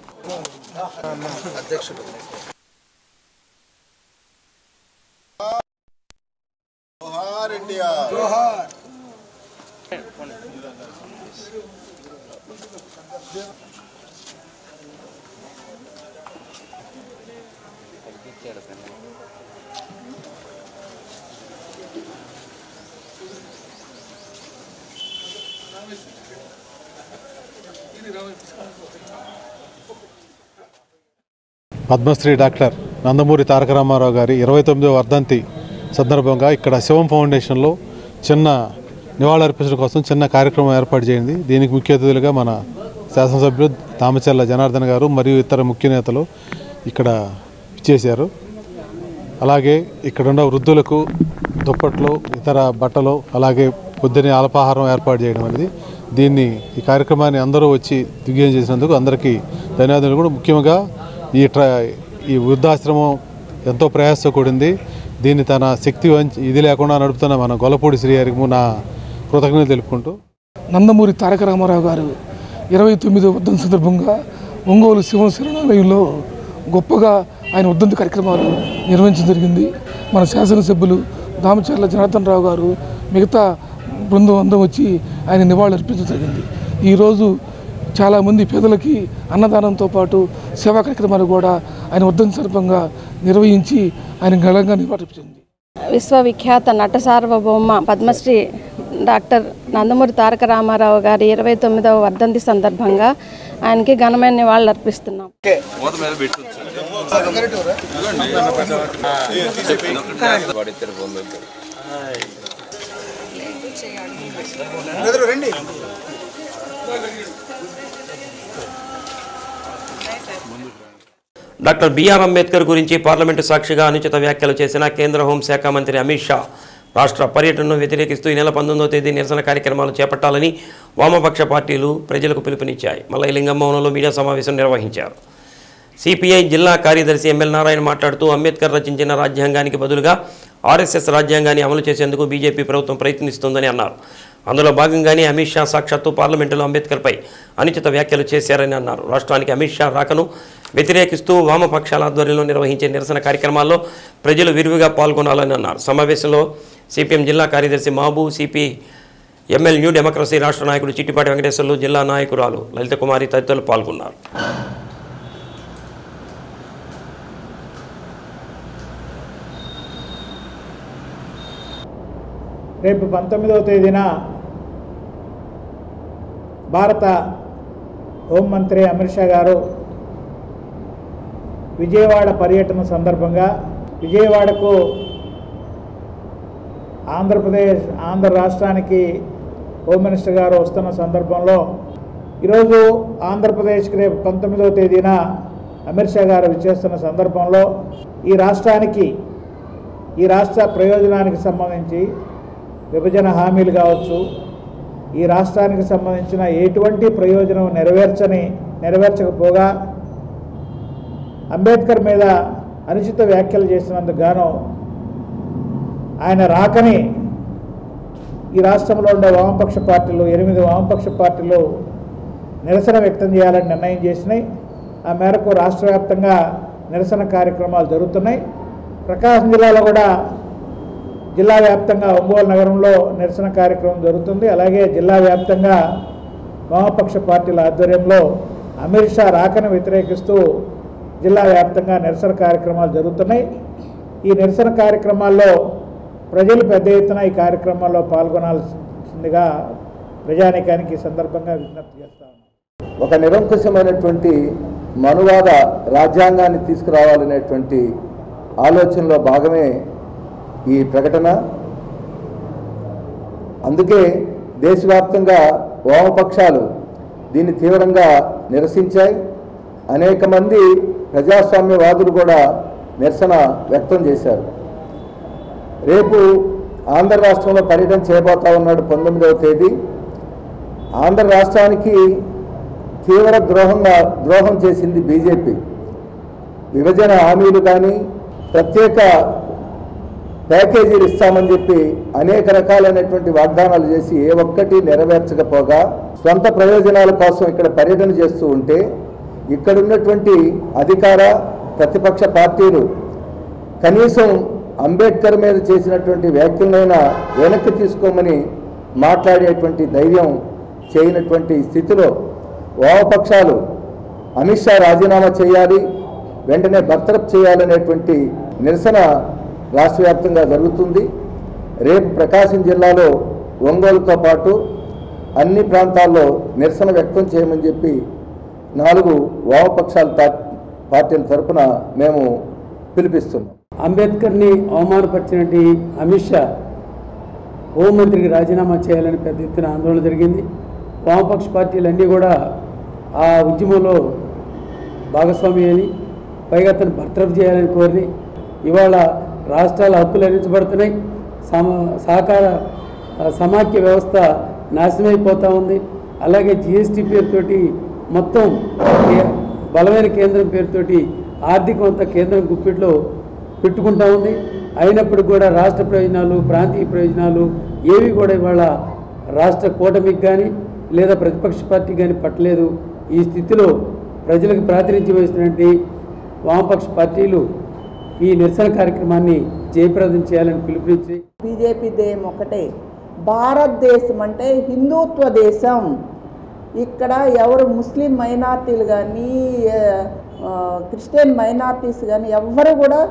పద్మశ్రీ డాక్టర్ నందమూరి తారక రామారావు గారి 29వ వర్ధంతి సందర్భంగా ఇక్కడ శివం ఫౌండేషన్లో చిన్న నివాళులర్పించడం కోసం చిన్న కార్యక్రమం ఏర్పాటు చేయండి. దీనికి ముఖ్య అతిథులుగా మన శాసనసభ్యులు దామచర్ల జనార్దన్ గారు మరియు ఇతర ముఖ్య నేతలు ఇక్కడ ఇచ్చేశారు. అలాగే ఇక్కడున్న వృద్ధులకు దుప్పట్లు, ఇతర బట్టలు, అలాగే పొద్దున్నే అల్పాహారం ఏర్పాటు చేయడం అనేది ఈ కార్యక్రమాన్ని అందరూ వచ్చి దిగ్విజయం చేసినందుకు అందరికీ ధన్యవాదాలు. కూడా ముఖ్యంగా ఈ వృద్ధాశ్రమం ఎంతో ప్రయాసతో కూడింది. దీన్ని తన శక్తి ఇది లేకుండా నడుపుతున్న మన గొల్లపూడి శ్రీ గారికి నా కృతజ్ఞతలు తెలుపుకుంటూ, నందమూరి తారక రామారావు గారు 29వ వర్ధంతి సందర్భంగా ఒంగోలు శివం శరణాలయంలో గొప్పగా ఆయన వర్ధంతి కార్యక్రమాలు నిర్వహించడం జరిగింది. మన శాసనసభ్యులు దామచర్ల జనార్దన్ రావు గారు మిగతా బృందం అందం వచ్చి ఆయన నివాళులు అర్పించడం జరిగింది. ఈరోజు చాలామంది పేదలకి అన్నదానంతో పాటు సేవా కార్యక్రమాలు కూడా ఆయన వర్ధంతి సందర్భంగా నిర్వహించి ఆయన ఘనంగా నివాళులర్పించింది. విశ్వవిఖ్యాత నట సార్వభౌమ పద్మశ్రీ డాక్టర్ నందమూరి తారక రామారావు గారి 29వ వర్ధంతి సందర్భంగా ఆయనకి ఘనమైన నివాళులు అర్పిస్తున్నాం. డాక్టర్ బిఆర్ అంబేద్కర్ గురించి పార్లమెంటు సాక్షిగా అనుచిత వ్యాఖ్యలు చేసిన కేంద్ర హోంశాఖ మంత్రి అమిత్ షా రాష్ట్ర పర్యటనను వ్యతిరేకిస్తూ ఈ నెల 19వ తేదీ నిరసన కార్యక్రమాలు చేపట్టాలని వామపక్ష పార్టీలు ప్రజలకు పిలుపునిచ్చాయి. మల్లయ్య లింగం భవనంలో మీడియా సమావేశం నిర్వహించారు. సిపిఐ జిల్లా కార్యదర్శి ఎంఎల్ నారాయణ మాట్లాడుతూ అంబేద్కర్ రచించిన రాజ్యాంగానికి బదులుగా ఆర్ఎస్ఎస్ రాజ్యాంగాన్ని అమలు చేసేందుకు బీజేపీ ప్రభుత్వం ప్రయత్నిస్తుందని అన్నారు. అందులో భాగంగానే అమిత్ షా సాక్షాత్తు పార్లమెంటులో అంబేద్కర్పై అనుచిత వ్యాఖ్యలు చేశారని అన్నారు. రాష్ట్రానికి అమిత్ షా రాకను వ్యతిరేకిస్తూ వామపక్షాల ఆధ్వర్యంలో నిర్వహించే నిరసన కార్యక్రమాల్లో ప్రజలు విరివిగా పాల్గొనాలని అన్నారు. సమావేశంలో సిపిఎం జిల్లా కార్యదర్శి మహబూ, సిపి ఎంఎల్ న్యూ డెమోక్రసీ రాష్ట్ర నాయకుడు చిట్టిపాటి వెంకటేశ్వర్లు, జిల్లా నాయకురాలు లలిత కుమారి తదితరులు పాల్గొన్నారు. రేపు 19వ తేదీన భారత హోంమంత్రి అమిత్ షా గారు విజయవాడ పర్యటన సందర్భంగా విజయవాడకు ఆంధ్ర రాష్ట్రానికి హోమ్ మినిస్టర్ గారు వస్తున్న సందర్భంలో ఈరోజు ఆంధ్రప్రదేశ్కి రేపు 19వ తేదీన అమిత్ షా గారు విచ్చేస్తున్న సందర్భంలో ఈ రాష్ట్ర ప్రయోజనానికి సంబంధించి విభజన హామీలు కావచ్చు, ఈ రాష్ట్రానికి సంబంధించిన ఎటువంటి ప్రయోజనం నెరవేర్చకపోగా అంబేద్కర్ మీద అనుచిత వ్యాఖ్యలు చేసినందుకు గాను ఆయన రాకని ఈ రాష్ట్రంలో ఉండే వామపక్ష పార్టీలు 8 వామపక్ష పార్టీలు నిరసన వ్యక్తం చేయాలని నిర్ణయం చేసినాయి. ఆ మేరకు రాష్ట్ర వ్యాప్తంగా నిరసన కార్యక్రమాలు జరుగుతున్నాయి. ప్రకాశం జిల్లాలో కూడా జిల్లా వ్యాప్తంగా ఒంగోలు నగరంలో నిరసన కార్యక్రమం జరుగుతుంది. అలాగే జిల్లా వ్యాప్తంగా వామపక్ష పార్టీల ఆధ్వర్యంలో అమిత్ షా రాకను వ్యతిరేకిస్తూ జిల్లా వ్యాప్తంగా నిరసన కార్యక్రమాలు జరుగుతున్నాయి. ఈ నిరసన కార్యక్రమాల్లో ప్రజలు పెద్ద ఎత్తున ఈ కార్యక్రమాల్లో పాల్గొనాల్సిందిగా ప్రజానీకానికి ఈ సందర్భంగా విజ్ఞప్తి చేస్తాను. ఒక నిరంకుశమైనటువంటి మనువాద రాజ్యాంగాన్ని తీసుకురావాలనేటువంటి ఆలోచనలో భాగమే ఈ ప్రకటన. అందుకే దేశవ్యాప్తంగా వామపక్షాలు దీన్ని తీవ్రంగా నిరసించాయి. అనేక మంది ప్రజాస్వామ్యవాదులు కూడా నిరసన వ్యక్తం చేశారు. రేపు ఆంధ్ర రాష్ట్రంలో పర్యటన చేయబోతా ఉన్నాడు 19వ తేదీ. ఆంధ్ర రాష్ట్రానికి తీవ్ర ద్రోహం చేసింది బీజేపీ. విభజన హామీలు కానీ ప్రత్యేక ప్యాకేజీలు ఇస్తామని చెప్పి అనేక రకాలైనటువంటి వాగ్దానాలు చేసి ఏ ఒక్కటి నెరవేర్చకపోగా సొంత ప్రయోజనాల కోసం ఇక్కడ పర్యటన చేస్తూ ఉంటే ఇక్కడ ఉన్నటువంటి అధికార ప్రతిపక్ష పార్టీలు కనీసం అంబేద్కర్ మీద చేసినటువంటి వ్యాఖ్యలైనా వెనక్కి తీసుకోమని మాట్లాడేటువంటి ధైర్యం చేయనటువంటి స్థితిలో వామపక్షాలు అమిత్ షా రాజీనామా చేయాలి, వెంటనే బర్తరఫ్ చేయాలనేటువంటి నిరసన రాష్ట్ర వ్యాప్తంగా జరుగుతుంది. రేపు ప్రకాశం జిల్లాలో ఒంగోలుతో పాటు అన్ని ప్రాంతాల్లో నిరసన వ్యక్తం చేయమని చెప్పి 4 వామపక్షాల పార్టీల తరఫున మేము పిలిపిస్తున్నాం. అంబేద్కర్ని అవమానపరిచినటువంటి అమిత్ షా హోంమంత్రికి రాజీనామా చేయాలని పెద్ద ఎత్తున ఆందోళన జరిగింది. వామపక్ష పార్టీలన్నీ కూడా ఆ ఉద్యమంలో భాగస్వామ్యాన్ని పైగా అతను బర్తరఫ్ చేయాలని కోరి ఇవాళ రాష్ట్రాల హక్కులు హరించబడుతున్నాయి. సహకార సమాఖ్య వ్యవస్థ నాశనమైపోతూ ఉంది. అలాగే జిఎస్టీ పేరుతోటి మొత్తం బలమైన కేంద్రం పేరుతోటి ఆర్థికం అంతా కేంద్రం గుప్పిట్లో పెట్టుకుంటూ ఉంది. అయినప్పటికీ కూడా రాష్ట్ర ప్రయోజనాలు, ప్రాంతీయ ప్రయోజనాలు ఏవి కూడా ఇవాళ రాష్ట్ర కూటమికి కానీ లేదా ప్రతిపక్ష పార్టీ కానీ పట్టలేదు. ఈ స్థితిలో ప్రజలకు ప్రాతినిధ్యం వహిస్తున్నటువంటి వామపక్ష పార్టీలు ఈ నిరసన కార్యక్రమాన్ని జయప్రదం చేయాలని పిలుపునిచ్చి బీజేపీ దేశం ఒకటే, భారతదేశం అంటే హిందుత్వ దేశం. ఇక్కడ ఎవరు ముస్లిం మైనార్టీలు కానీ క్రిస్టియన్ మైనార్టీస్ కానీ ఎవ్వరు కూడా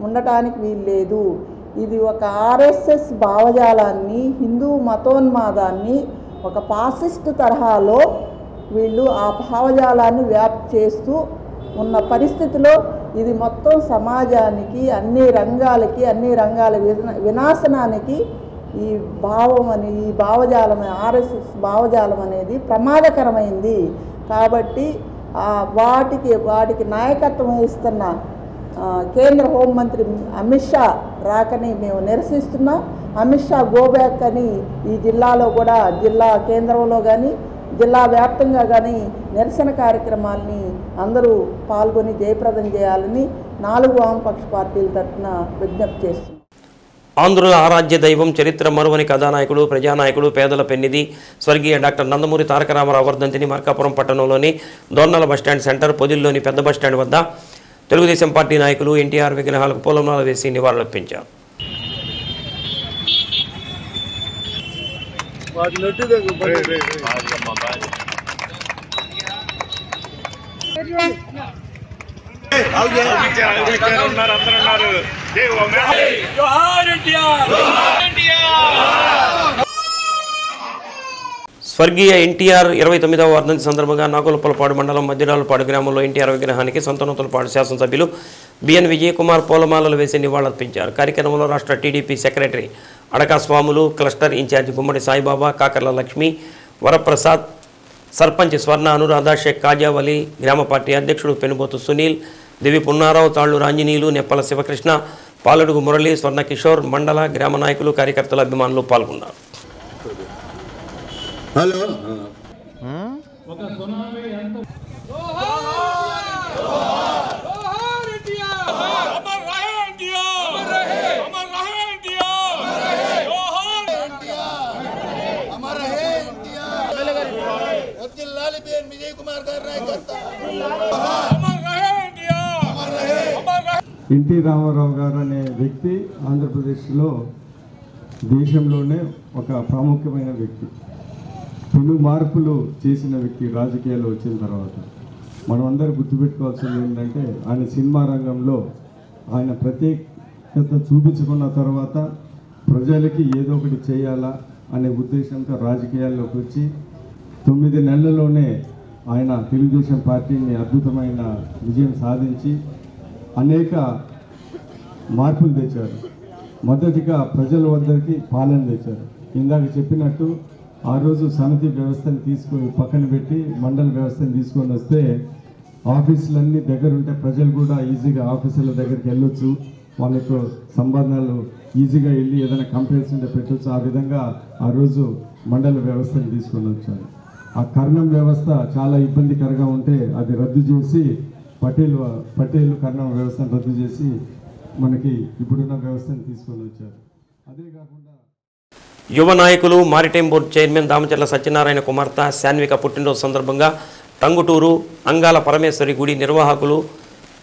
ఉండటానికి వీలు లేదు. ఇది ఒక ఆర్ఎస్ఎస్ భావజాలాన్ని, హిందూ మతోన్మాదాన్ని ఒక ఫాసిస్ట్ తరహాలో వీళ్ళు ఆ భావజాలాన్ని వ్యాప్తి చేస్తూ ఉన్న పరిస్థితిలో ఇది మొత్తం సమాజానికి అన్ని రంగాల వినాశనానికి ఈ భావజాలం ఆర్ఎస్ఎస్ భావజాలం అనేది ప్రమాదకరమైంది. కాబట్టి వాటికి నాయకత్వం వహిస్తున్న కేంద్ర హోంమంత్రి అమిత్ షా రాకని మేము నిరసిస్తున్నాం. అమిత్ షా గోబ్యాక్ అని ఈ జిల్లాలో కూడా జిల్లా కేంద్రంలో కానీ జిల్లా వ్యాప్తంగా కానీ నిరసన కార్యక్రమాలని అందరూ పాల్గొని జయప్రదం చేయాలని 4 వామపక్ష పార్టీల తరఫున విజ్ఞప్తి చేస్తున్నాం. ఆంధ్రుల ఆరాధ్య దైవం, చరిత్ర మరువని కథానాయకుడు, ప్రజానాయకుడు, పేదల పెన్నిధి స్వర్గీయ డాక్టర్ నందమూరి తారక రామారావు వర్ధంతిని మార్కాపురం పట్టణంలోని దోర్నాల బస్టాండ్ సెంటర్, పొదిల్లోని పెద్ద బస్టాండ్ వద్ద తెలుగుదేశం పార్టీ నాయకులు ఎన్టీఆర్ విగ్రహాలకు పూలమాలలు వేసి నివాళులర్పించారు. స్వర్గీయ ఎన్టీఆర్ 29వ వర్ధంతి సందర్భంగా నాగులపలపాడు మండలం మధ్యరాలపాడు గ్రామంలో ఎన్టీఆర్ విగ్రహానికి సంతనూతలపాడు శాసనసభ్యులు బిఎన్ విజయకుమార్ పూలమాలలు వేసి నివాళులర్పించారు. కార్యక్రమంలో రాష్ట్ర టీడీపీ సెక్రటరీ అడకా స్వాములు, క్లస్టర్ ఇన్ఛార్జి గుమ్మడి సాయిబాబా, కాకర్ల లక్ష్మి, వరప్రసాద్, సర్పంచ్ స్వర్ణ అనురాధ, షేక్ కాజావలి, గ్రామ పార్టీ అధ్యక్షుడు పెనుబోతు సునీల్, దివి పున్నారావు, తాళ్లు రాంజనీయులు, నెప్పల శివకృష్ణ, పాలడుగు మురళి, స్వర్ణ కిషోర్, మండల గ్రామ నాయకులు, కార్యకర్తల అభిమానులు పాల్గొన్నారు. ఎన్టీ రామారావు గారు అనే వ్యక్తి ఆంధ్రప్రదేశ్లో దేశంలోనే ఒక ప్రాముఖ్యమైన వ్యక్తి, పెను మార్పులు చేసిన వ్యక్తి. రాజకీయాల్లో వచ్చిన తర్వాత మనం అందరూ గుర్తుపెట్టుకోవాల్సింది ఏంటంటే ఆయన సినిమా రంగంలో ఆయన ప్రత్యేకత చూపించుకున్న తర్వాత ప్రజలకి ఏదో ఒకటి చేయాలా అనే ఉద్దేశంతో రాజకీయాల్లోకి వచ్చి 9 నెలల్లోనే ఆయన తెలుగుదేశం పార్టీని అద్భుతమైన విజయం సాధించి అనేక మార్పులు తెచ్చారు. మొదటిగా ప్రజల వద్దకి పాలన తెచ్చారు. ఇందాక చెప్పినట్టు ఆ రోజు సమితి వ్యవస్థను తీసుకొని పక్కన పెట్టి మండల వ్యవస్థను తీసుకొని వస్తే ఆఫీసులన్నీ దగ్గర ఉంటే ప్రజలు కూడా ఈజీగా ఆఫీసుల దగ్గరికి వెళ్ళొచ్చు, వాళ్ళతో సంబంధాలు ఈజీగా వెళ్ళి ఏదైనా కంప్లైంట్స్ ఉంటే పెట్టవచ్చు. ఆ విధంగా ఆ రోజు మండల వ్యవస్థను తీసుకొని వచ్చారు. ఆ కర్ణం వ్యవస్థ చాలా ఇబ్బందికరంగా ఉంటే అది రద్దు చేసి పటేలు కర్ణం వ్యవస్థను రద్దు చేసి మనకి ఇప్పుడున్న వ్యవస్థను తీసుకొని వచ్చారు. అదే కాకుండా యువ నాయకులు maritime board chairman Damacharla Satyanarayana కుమార్తె శాన్విక పుట్టినరోజు సందర్భంగా టంగుటూరు అంగాల పరమేశ్వరి గుడి నిర్వాహకులు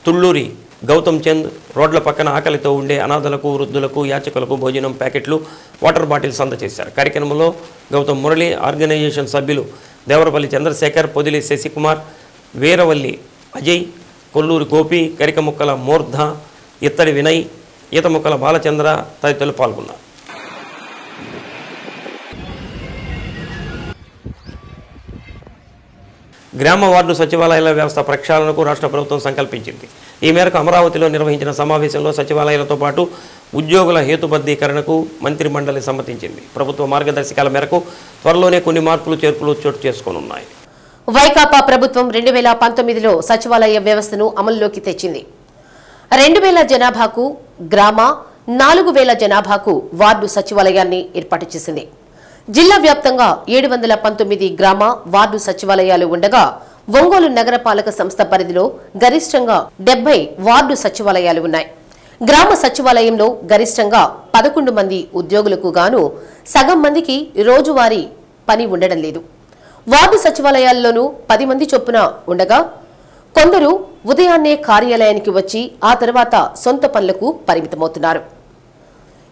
తుళ్ళూరి గౌతమ్ చంద్ రోడ్ల పక్కన ఆకలితో ఉండే అనాథలకు, వృద్ధులకు, యాచకులకు భోజనం ప్యాకెట్లు, వాటర్ బాటిల్స్ అందజేశారు. కార్యక్రమంలో గౌతమ్ మురళి, ఆర్గనైజేషన్ సభ్యులు దేవరపల్లి చంద్రశేఖర్, పొదిలి శశికుమార్, వీరవల్లి అజయ్, కొల్లూరి గోపి, కరికముక్కల మూర్ధ, ఇత్తడి వినయ్, ఈతముక్కల బాలచంద్ర తదితరులు పాల్గొన్నారు. గ్రామ వార్డు సచివాలయాల వ్యవస్థ ప్రక్షాళనకు రాష్ట్ర ప్రభుత్వం సంకల్పించింది. ఈ మేరకు అమరావతిలో నిర్వహించిన సమావేశంలో సచివాలయాలతో పాటు ఉద్యోగుల హేతుబద్ధీకరణకు మంత్రి మండలి సమ్మతించింది. ప్రభుత్వ మార్గదర్శకాల మేరకు త్వరలోనే కొన్ని మార్పులు చేర్పులు చోటు చేసుకోనున్నాయి. వైకాపా ప్రభుత్వం 2019లో సచివాలయ వ్యవస్థను అమల్లోకి తెచ్చింది. 2000 జనాభాకు గ్రామ, 4000 జనాభాకు వార్డు సచివాలయాన్ని ఏర్పాటు చేసింది. జిల్లా వ్యాప్తంగా 719 గ్రామ, వార్డు సచివాలయాలు ఉండగా ఒంగోలు నగరపాలక సంస్థ పరిధిలో గరిష్టంగా 70 వార్డు సచివాలయాలు ఉన్నాయి. గ్రామ సచివాలయంలో గరిష్టంగా 11 మంది ఉద్యోగులకు గాను సగం మందికి రోజువారీ పని ఉండడం లేదు. వార్డు సచివాలయాల్లోనూ 10 మంది చొప్పున ఉండగా కొందరు ఉదయాన్నే కార్యాలయానికి వచ్చి ఆ తర్వాత సొంత పనులకు పరిమితమవుతున్నారు.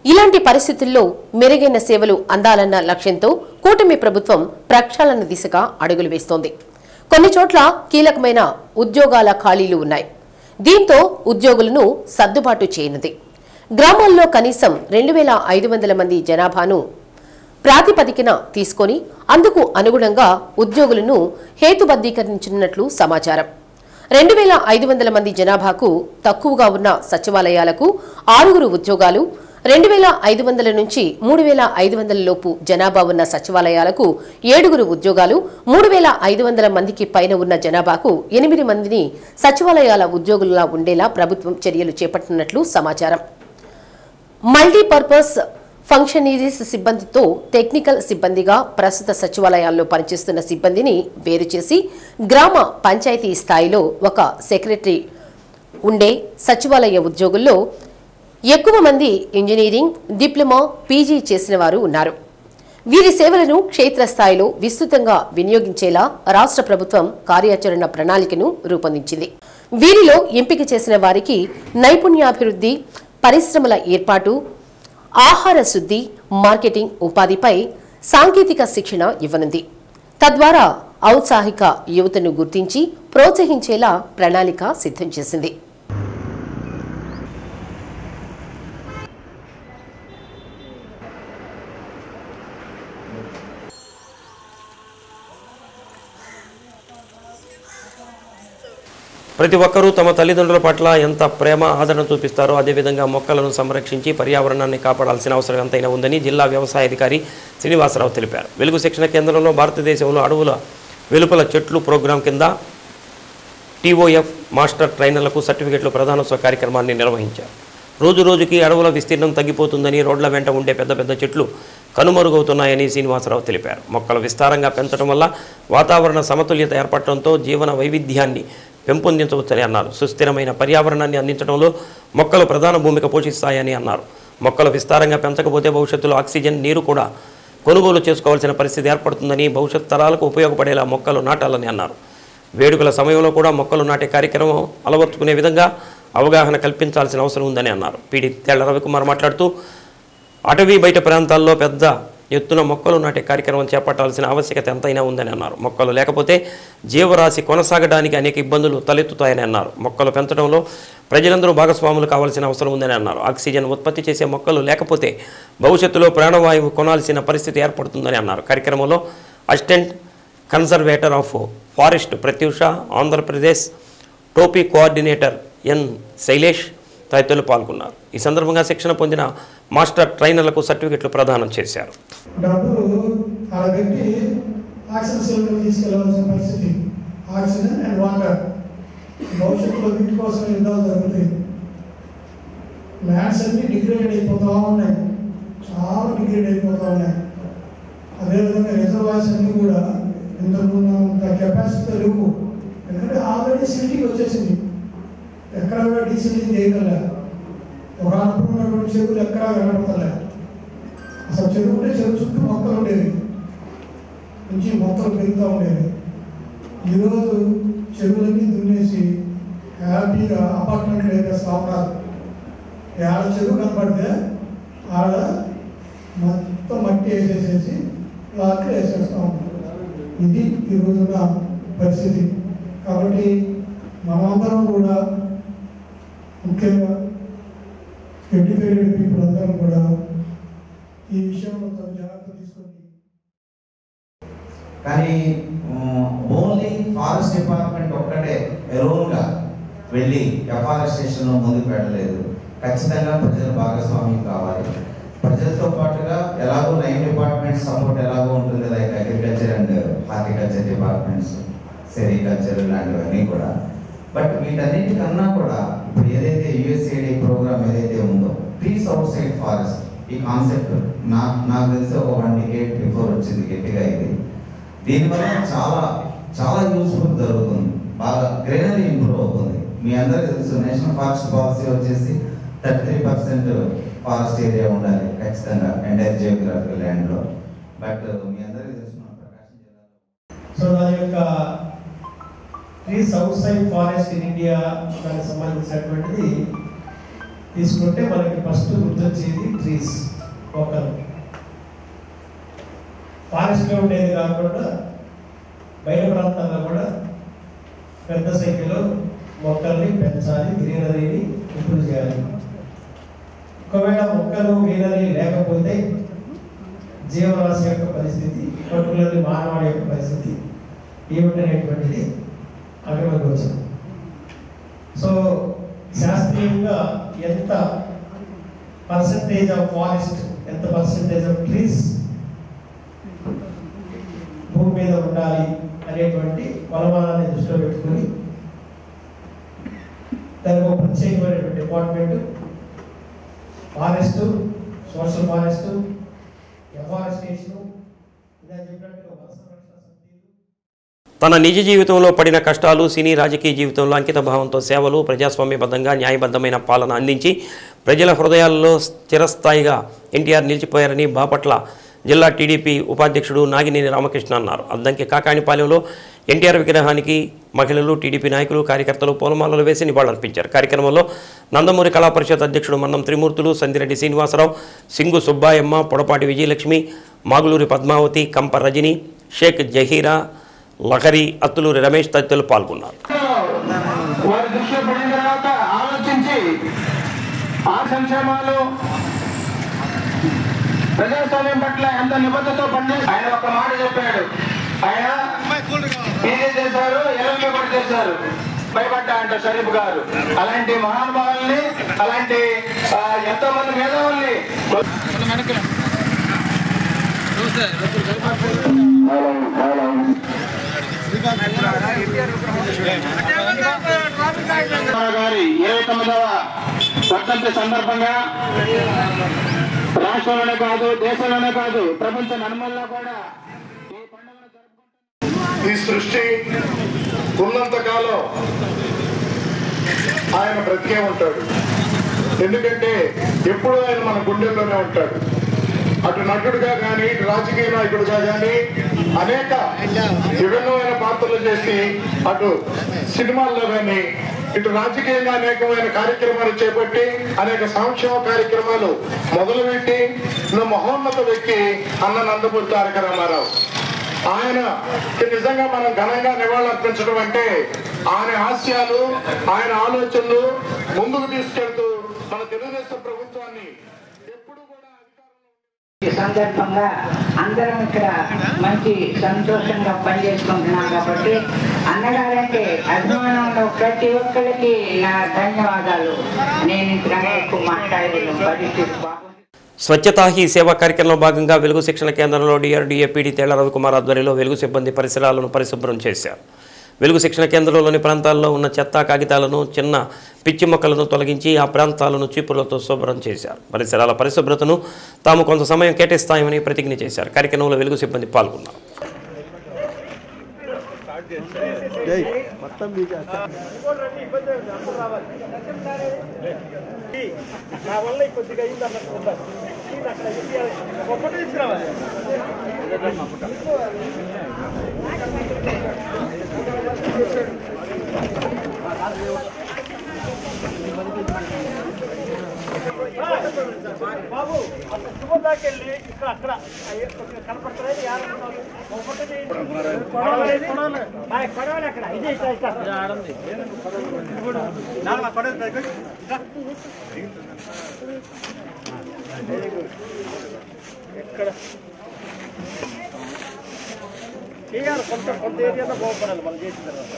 ఇలాంటి పరిస్థితుల్లో మెరుగైన సేవలు అందాలన్న లక్ష్యంతో కూటమి ప్రభుత్వం ప్రక్షాళన దిశగా అడుగులు వేస్తోంది. కొన్ని చోట్ల కీలకమైన ఉద్యోగాల ఖాళీలు ఉన్నాయి. దీంతో ఉద్యోగులను సర్దుబాటు చేయనుంది. గ్రామాల్లో కనీసం 2500 మంది జనాభాను ప్రాతిపదికన తీసుకొని అందుకు అనుగుణంగా ఉద్యోగులను హేతుబద్ధీకరించనున్నట్లు సమాచారం. 2500 మంది జనాభాకు తక్కువగా ఉన్న సచివాలయాలకు 6 ఉద్యోగాలు, 2500 నుంచి 3500 లోపు జనాభా ఉన్న సచివాలయాలకు 7 ఉద్యోగాలు, 3500 మందికి పైన ఉన్న జనాభాకు 8 మందిని సచివాలయాల ఉద్యోగులుగా ఉండేలా ప్రభుత్వం చర్యలు చేపట్టినట్లు సమాచారం. మల్టీపర్పస్ ఫంక్షనరీస్ సిబ్బందితో టెక్నికల్ సిబ్బందిగా ప్రస్తుత సచివాలయాల్లో పనిచేస్తున్న సిబ్బందిని వేరు చేసి గ్రామ పంచాయతీ స్థాయిలో ఒక సెక్రటరీ ఉండే సచివాలయ ఉద్యోగుల్లో ఎక్కువ మంది ఇంజనీరింగ్, డిప్లొమా, పీజీ చేసిన వారు ఉన్నారు. వీరి సేవలను క్షేత్రస్థాయిలో విస్తృతంగా వినియోగించేలా రాష్ట్ర ప్రభుత్వం కార్యాచరణ ప్రణాళికను రూపొందించింది. వీరిలో ఎంపిక చేసిన వారికి నైపుణ్యాభివృద్ధి, పరిశ్రమల ఏర్పాటు, ఆహార శుద్ధి, మార్కెటింగ్, ఉపాధిపై సాంకేతిక శిక్షణ ఇవ్వనుంది. తద్వారా ఔత్సాహిక యువతను గుర్తించి ప్రోత్సహించేలా ప్రణాళిక సిద్ధం చేసింది. ప్రతి ఒక్కరూ తమ తల్లిదండ్రుల పట్ల ఎంత ప్రేమ, ఆదరణ చూపిస్తారో అదేవిధంగా మొక్కలను సంరక్షించి పర్యావరణాన్ని కాపాడాల్సిన అవసరం ఎంతైనా ఉందని జిల్లా వ్యవసాయ అధికారి శ్రీనివాసరావు తెలిపారు. వెలుగు శిక్షణ కేంద్రంలో భారతదేశంలో అడవుల వెలుపల చెట్లు ప్రోగ్రాం కింద టీఓఎఫ్ మాస్టర్ ట్రైనర్లకు సర్టిఫికెట్లు ప్రదానోత్సవ కార్యక్రమాన్ని నిర్వహించారు. రోజు రోజుకి అడవుల విస్తీర్ణం తగ్గిపోతుందని, రోడ్ల వెంట ఉండే పెద్ద పెద్ద చెట్లు కనుమరుగవుతున్నాయని శ్రీనివాసరావు తెలిపారు. మొక్కలు విస్తారంగా పెంచడం వల్ల వాతావరణ సమతుల్యత ఏర్పడటంతో జీవన వైవిధ్యాన్ని పెంపొందించవచ్చని అన్నారు. సుస్థిరమైన పర్యావరణాన్ని అందించడంలో మొక్కలు ప్రధాన భూమిక పోషిస్తాయని అన్నారు. మొక్కలు విస్తారంగా పెంచకపోతే భవిష్యత్తులో ఆక్సిజన్, నీరు కూడా కొనుగోలు చేసుకోవాల్సిన పరిస్థితి ఏర్పడుతుందని, భవిష్యత్ తరాలకు ఉపయోగపడేలా మొక్కలు నాటాలని అన్నారు. వేడుకల సమయంలో కూడా మొక్కలు నాటే కార్యక్రమం అలవర్చుకునే విధంగా అవగాహన కల్పించాల్సిన అవసరం ఉందని అన్నారు. పీడి తేళ్ల రవికుమార్ మాట్లాడుతూ అటవీ బయట ప్రాంతాల్లో పెద్ద ఎత్తున మొక్కలు నాటే కార్యక్రమం చేపట్టాల్సిన ఆవశ్యకత ఎంతైనా ఉందని అన్నారు. మొక్కలు లేకపోతే జీవరాశి కొనసాగడానికి అనేక ఇబ్బందులు తలెత్తుతాయని అన్నారు. మొక్కలు పెంచడంలో ప్రజలందరూ భాగస్వాములు కావాల్సిన అవసరం ఉందని అన్నారు. ఆక్సిజన్ ఉత్పత్తి చేసే మొక్కలు లేకపోతే భవిష్యత్తులో ప్రాణవాయువు కొనాల్సిన పరిస్థితి ఏర్పడుతుందని అన్నారు. కార్యక్రమంలో assistant conservator of forest Prathyusha, Andhra Pradesh టోపీ కోఆర్డినేటర్ ఎన్ శైలేష్ తదితరులు పాల్గొన్నారు. ఈ సందర్భంగా శిక్షణ పొందిన మాస్టర్ ట్రైనర్లకు సర్టిఫికెట్లు ప్రదానం చేశారు. డబ్బులు అలా పెట్టి ఆక్సిజన్ సిలిండర్ తీసుకెళ్లవలసిన పరిస్థితి. ఆక్సిజన్ అండ్ వాటర్ భవిష్యత్తులో వీటి కోసం యుద్ధాలు జరుగుతాయి. ల్యాండ్స్ అన్ని డిగ్రేడ్ అయిపోతూ ఉన్నాయి, చాలా డిగ్రేడ్ అయిపోతూ ఉన్నాయి. అదేవిధంగా రిజర్వాయర్స్ అన్నీ కూడా ఇంతకుముందు అంత కెపాసిటీ లేవు. ఎందుకంటే ఆల్రెడీ సిటీకి వచ్చేసింది, ఎక్కడ కూడా డీసిలింగ్ చేయగల. ఒక అనుకున్నటువంటి చెరువులు ఎక్కడా కనపడతలే. అసలు చెరువు ఉంటే చెరువు చుట్టూ మొక్కలు ఉండేవి, నుంచి మొక్కలు పెరుగుతూ ఉండేవి. ఈరోజు చెరువులన్నీ దున్నేసి హ్యాపీగా అపార్ట్మెంట్లు వేసేస్తూ ఉన్నారు. ఆడ చెరువు కనపడితే ఆడ మొత్తం మట్టి వేసేసేసి ప్లాట్లు వేసేస్తూ ఉంటారు. ఇది ఈ రోజున పరిస్థితి. కాబట్టి మనమందరం కూడా ముఖ్యంగా ఎడ్యుకేటెడ్ పీపుల్ అందరం కూడా ఈ విషయంలో జాగ్రత్త తీసుకొని. కానీ ఓన్లీ ఫారెస్ట్ డిపార్ట్మెంట్ ఒక్కటే ఎరోన్గా వెళ్ళి ఎఫారెస్టేషన్లో ముందుకు పెట్టలేదు. ఖచ్చితంగా ప్రజల భాగస్వామ్యం కావాలి. ప్రజలతో పాటుగా ఎలాగో 9 డిపార్ట్మెంట్స్ సపోర్ట్ ఎలాగో ఉంటుంది, like agriculture and horticulture departments, sericulture ఇలాంటివన్నీ కూడా. బట్ వీటన్నిటికన్నా కూడా ఇప్పుడు ఏదైతే యుఎస్ఏడి ప్రోగ్రామ్ ఏదైతే ఉందో, ట్రీస్ అవుట్ సైడ్ ఫారెస్ట్, ఈ కాన్సెప్ట్ నాకు తెలిసి ఒక 1 decade బిఫోర్ వచ్చింది గట్టిగా. ఇది దీనివల్ల చాలా చాలా యూస్ఫుల్ జరుగుతుంది, బాగా గ్రీనరీ ఇంప్రూవ్ అవుతుంది. మీ అందరికీ తెలుసు నేషనల్ ఫారెస్ట్ పాలసీ వచ్చేసి 33% ఫారెస్ట్ ఏరియా ఉండాలి ఖచ్చితంగా ఎంటైర్ జియోగ్రఫికల్ ల్యాండ్లో. బట్ మీ అందరికీ తెలుసు మన ప్రకాశం జిల్లాలో సో దాని యొక్క trees out side forest in India దానికి సంబంధించినటువంటిది తీసుకుంటే మనకి ఫస్ట్ గుర్తొచ్చేది ట్రీస్, మొక్కలు. ఫారెస్ట్లో ఉండేది కాకుండా బయట ప్రాంతాల్లో కూడా పెద్ద సంఖ్యలో మొక్కల్ని పెంచాలి, గ్రీనరీని ఇంప్రూవ్ చేయాలి. ఒకవేళ మొక్కలు గ్రీనరీ లేకపోతే జీవరాశి యొక్క పరిస్థితి, పర్టికులర్లీ మానవాడి యొక్క పరిస్థితి ఏమిటనేటువంటిది అక్కడ మనకు వచ్చింది. సో శాస్త్రీయంగా ఎంత పర్సంటేజ్ ఆఫ్ ఫారెస్ట్, ఎంత పర్సంటేజ్ ఆఫ్ ట్రీస్ భూమి మీద ఉండాలి అనేటువంటి కొలమానాన్ని దృష్టిలో పెట్టుకుని దానికి ఒక ప్రత్యేకమైనటువంటి department, forest, social forest, afforestation, ఇలా చెప్పినట్టుగా వన సంరక్షణ సమితిలు. తన నిజ జీవితంలో పడిన కష్టాలు, సినీ రాజకీయ జీవితంలో అంకిత భావంతో సేవలు, ప్రజాస్వామ్యబద్ధంగా న్యాయబద్ధమైన పాలన అందించి ప్రజల హృదయాల్లో చిరస్థాయిగా ఎన్టీఆర్ నిలిచిపోయారని బాపట్ల జిల్లా టీడీపీ ఉపాధ్యక్షుడు నాగినేని రామకృష్ణ అన్నారు. అద్దంకి కాకాణిపాలెంలో ఎన్టీఆర్ విగ్రహానికి మహిళలు, టీడీపీ నాయకులు, కార్యకర్తలు పూలమాలలు వేసి నివాళులర్పించారు. కార్యక్రమంలో నందమూరి కళా పరిషత్ అధ్యక్షుడు మన్నం త్రిమూర్తులు, సందిరెడ్డి శ్రీనివాసరావు, సింగు సుబ్బాయమ్మ, పొడపాటి విజయలక్ష్మి, మాగులూరి పద్మావతి, కంప రజని, షేక్ జహీరా, లహరి, అత్తులూరి రమేష్ తదితరులు పాల్గొన్నారు. ప్రజాస్వామ్యం పట్ల ఎంత నిబద్ధతతో పనిచేసి ఆయన ఒక మాట చెప్పాడు. ఆయన పీజీ చేశారు, ఎల్ఎల్బీ కూడా చేశారు, భయపడ్డా అంట షరీఫ్ గారు. అలాంటి మహానుభావుల్ని, అలాంటి ఎంతో మంది మేధావుల్ని గారి 29వ వర్ధంతి సందర్భంగా రాష్ట్రంలోనే కాదు, దేశంలోనే కాదు, ప్రపంచ నలుమూలల్లో కూడా ఈ సృష్టి ఉన్నంత కాలం ఆయన బ్రతికే ఉంటాడు. ఎందుకంటే ఎప్పుడు ఆయన మన గుండెల్లోనే ఉంటాడు. అటు నటుడుగా కానీ, ఇటు రాజకీయ నాయకుడిగా కానీ అనేక విభిన్నమైన పాత్రలు చేసి, అటు సినిమాల్లో కానీ, ఇటు రాజకీయంగా అనేకమైన కార్యక్రమాలు చేపట్టి, అనేక సంక్షేమ కార్యక్రమాలు మొదలుపెట్టి మహోన్నత వ్యక్తి అన్న నందమూరి తారక రామారావు. ఆయన నిజంగా మనం ఘనంగా నివాళులర్పించడం అంటే ఆయన ఆశయాలు, ఆయన ఆలోచనలు ముందుకు తీసుకెళ్తూ మన తెలుగుదేశం ప్రభుత్వాన్ని ఈ సందర్భంగా అందరం ఇక్కడ మంచి సంతోషంగా పనిచేసుకుంటున్నాం కాబట్టి అన్నగారంటే అభిమానంలో ప్రతి ఒక్కరికి నా ధన్యవాదాలు. నేను ఇంతగా ఎక్కువ మాట్లాడలేను, పరిస్థితి బాగుంది. స్వచ్ఛతా హీ సేవా కార్యక్రమంలో భాగంగా వెలుగు శిక్షణ కేంద్రంలో డిఆర్డీఏ పీడీ తేళ్ల రవికుమార్ ఆధ్వర్యంలో వెలుగు సిబ్బంది పరిసరాలను పరిశుభ్రం చేశారు. వెలుగు శిక్షణ కేంద్రంలోని ప్రాంతాల్లో ఉన్న చెత్త కాగితాలను చిన్న పిచ్చి మొక్కలను తొలగించి ఆ ప్రాంతాలను చీపులతో శుభ్రం చేశారు. పరిసరాల పరిశుభ్రతను తాము కొంత సమయం కేటాయిస్తామని ప్రతిజ్ఞ చేశారు. కార్యక్రమంలో వెలుగు సిబ్బంది పాల్గొన్నారు. బాబు శుభదాకెళ్ళి ఇక్కడ అక్కడ కనపడుతున్నాయి పడవలు అక్కడ ఇది ఎక్కడ చేయాలి కొంత ఏరియాలో బాగుపడాలి మనం చేసిన తర్వాత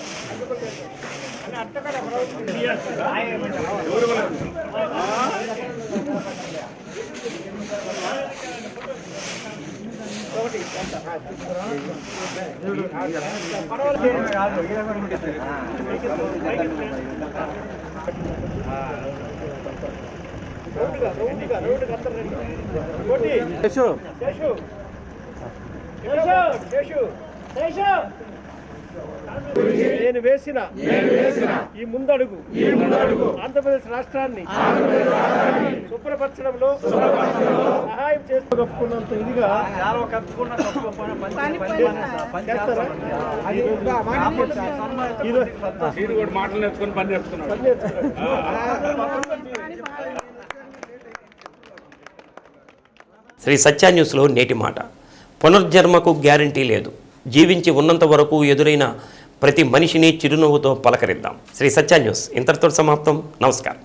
నేను వేసిన ఈ ముందడుగు ఆంధ్రప్రదేశ్ రాష్ట్రాన్ని శుభ్రపరచడంలో సహాయం చేస్తూ కప్పుకున్నంత ఇదిగా మాటలు నేర్చుకుని పని నేర్చుకున్నాడు. శ్రీ సత్య న్యూస్లో నేటి మాట. పునర్జన్మకు గ్యారంటీ లేదు. జీవించి ఉన్నంత వరకు ఎదురైన ప్రతి మనిషిని చిరునవ్వుతో పలకరిద్దాం. శ్రీ సత్య న్యూస్ ఇంతటితో సమాప్తం. నమస్కారం.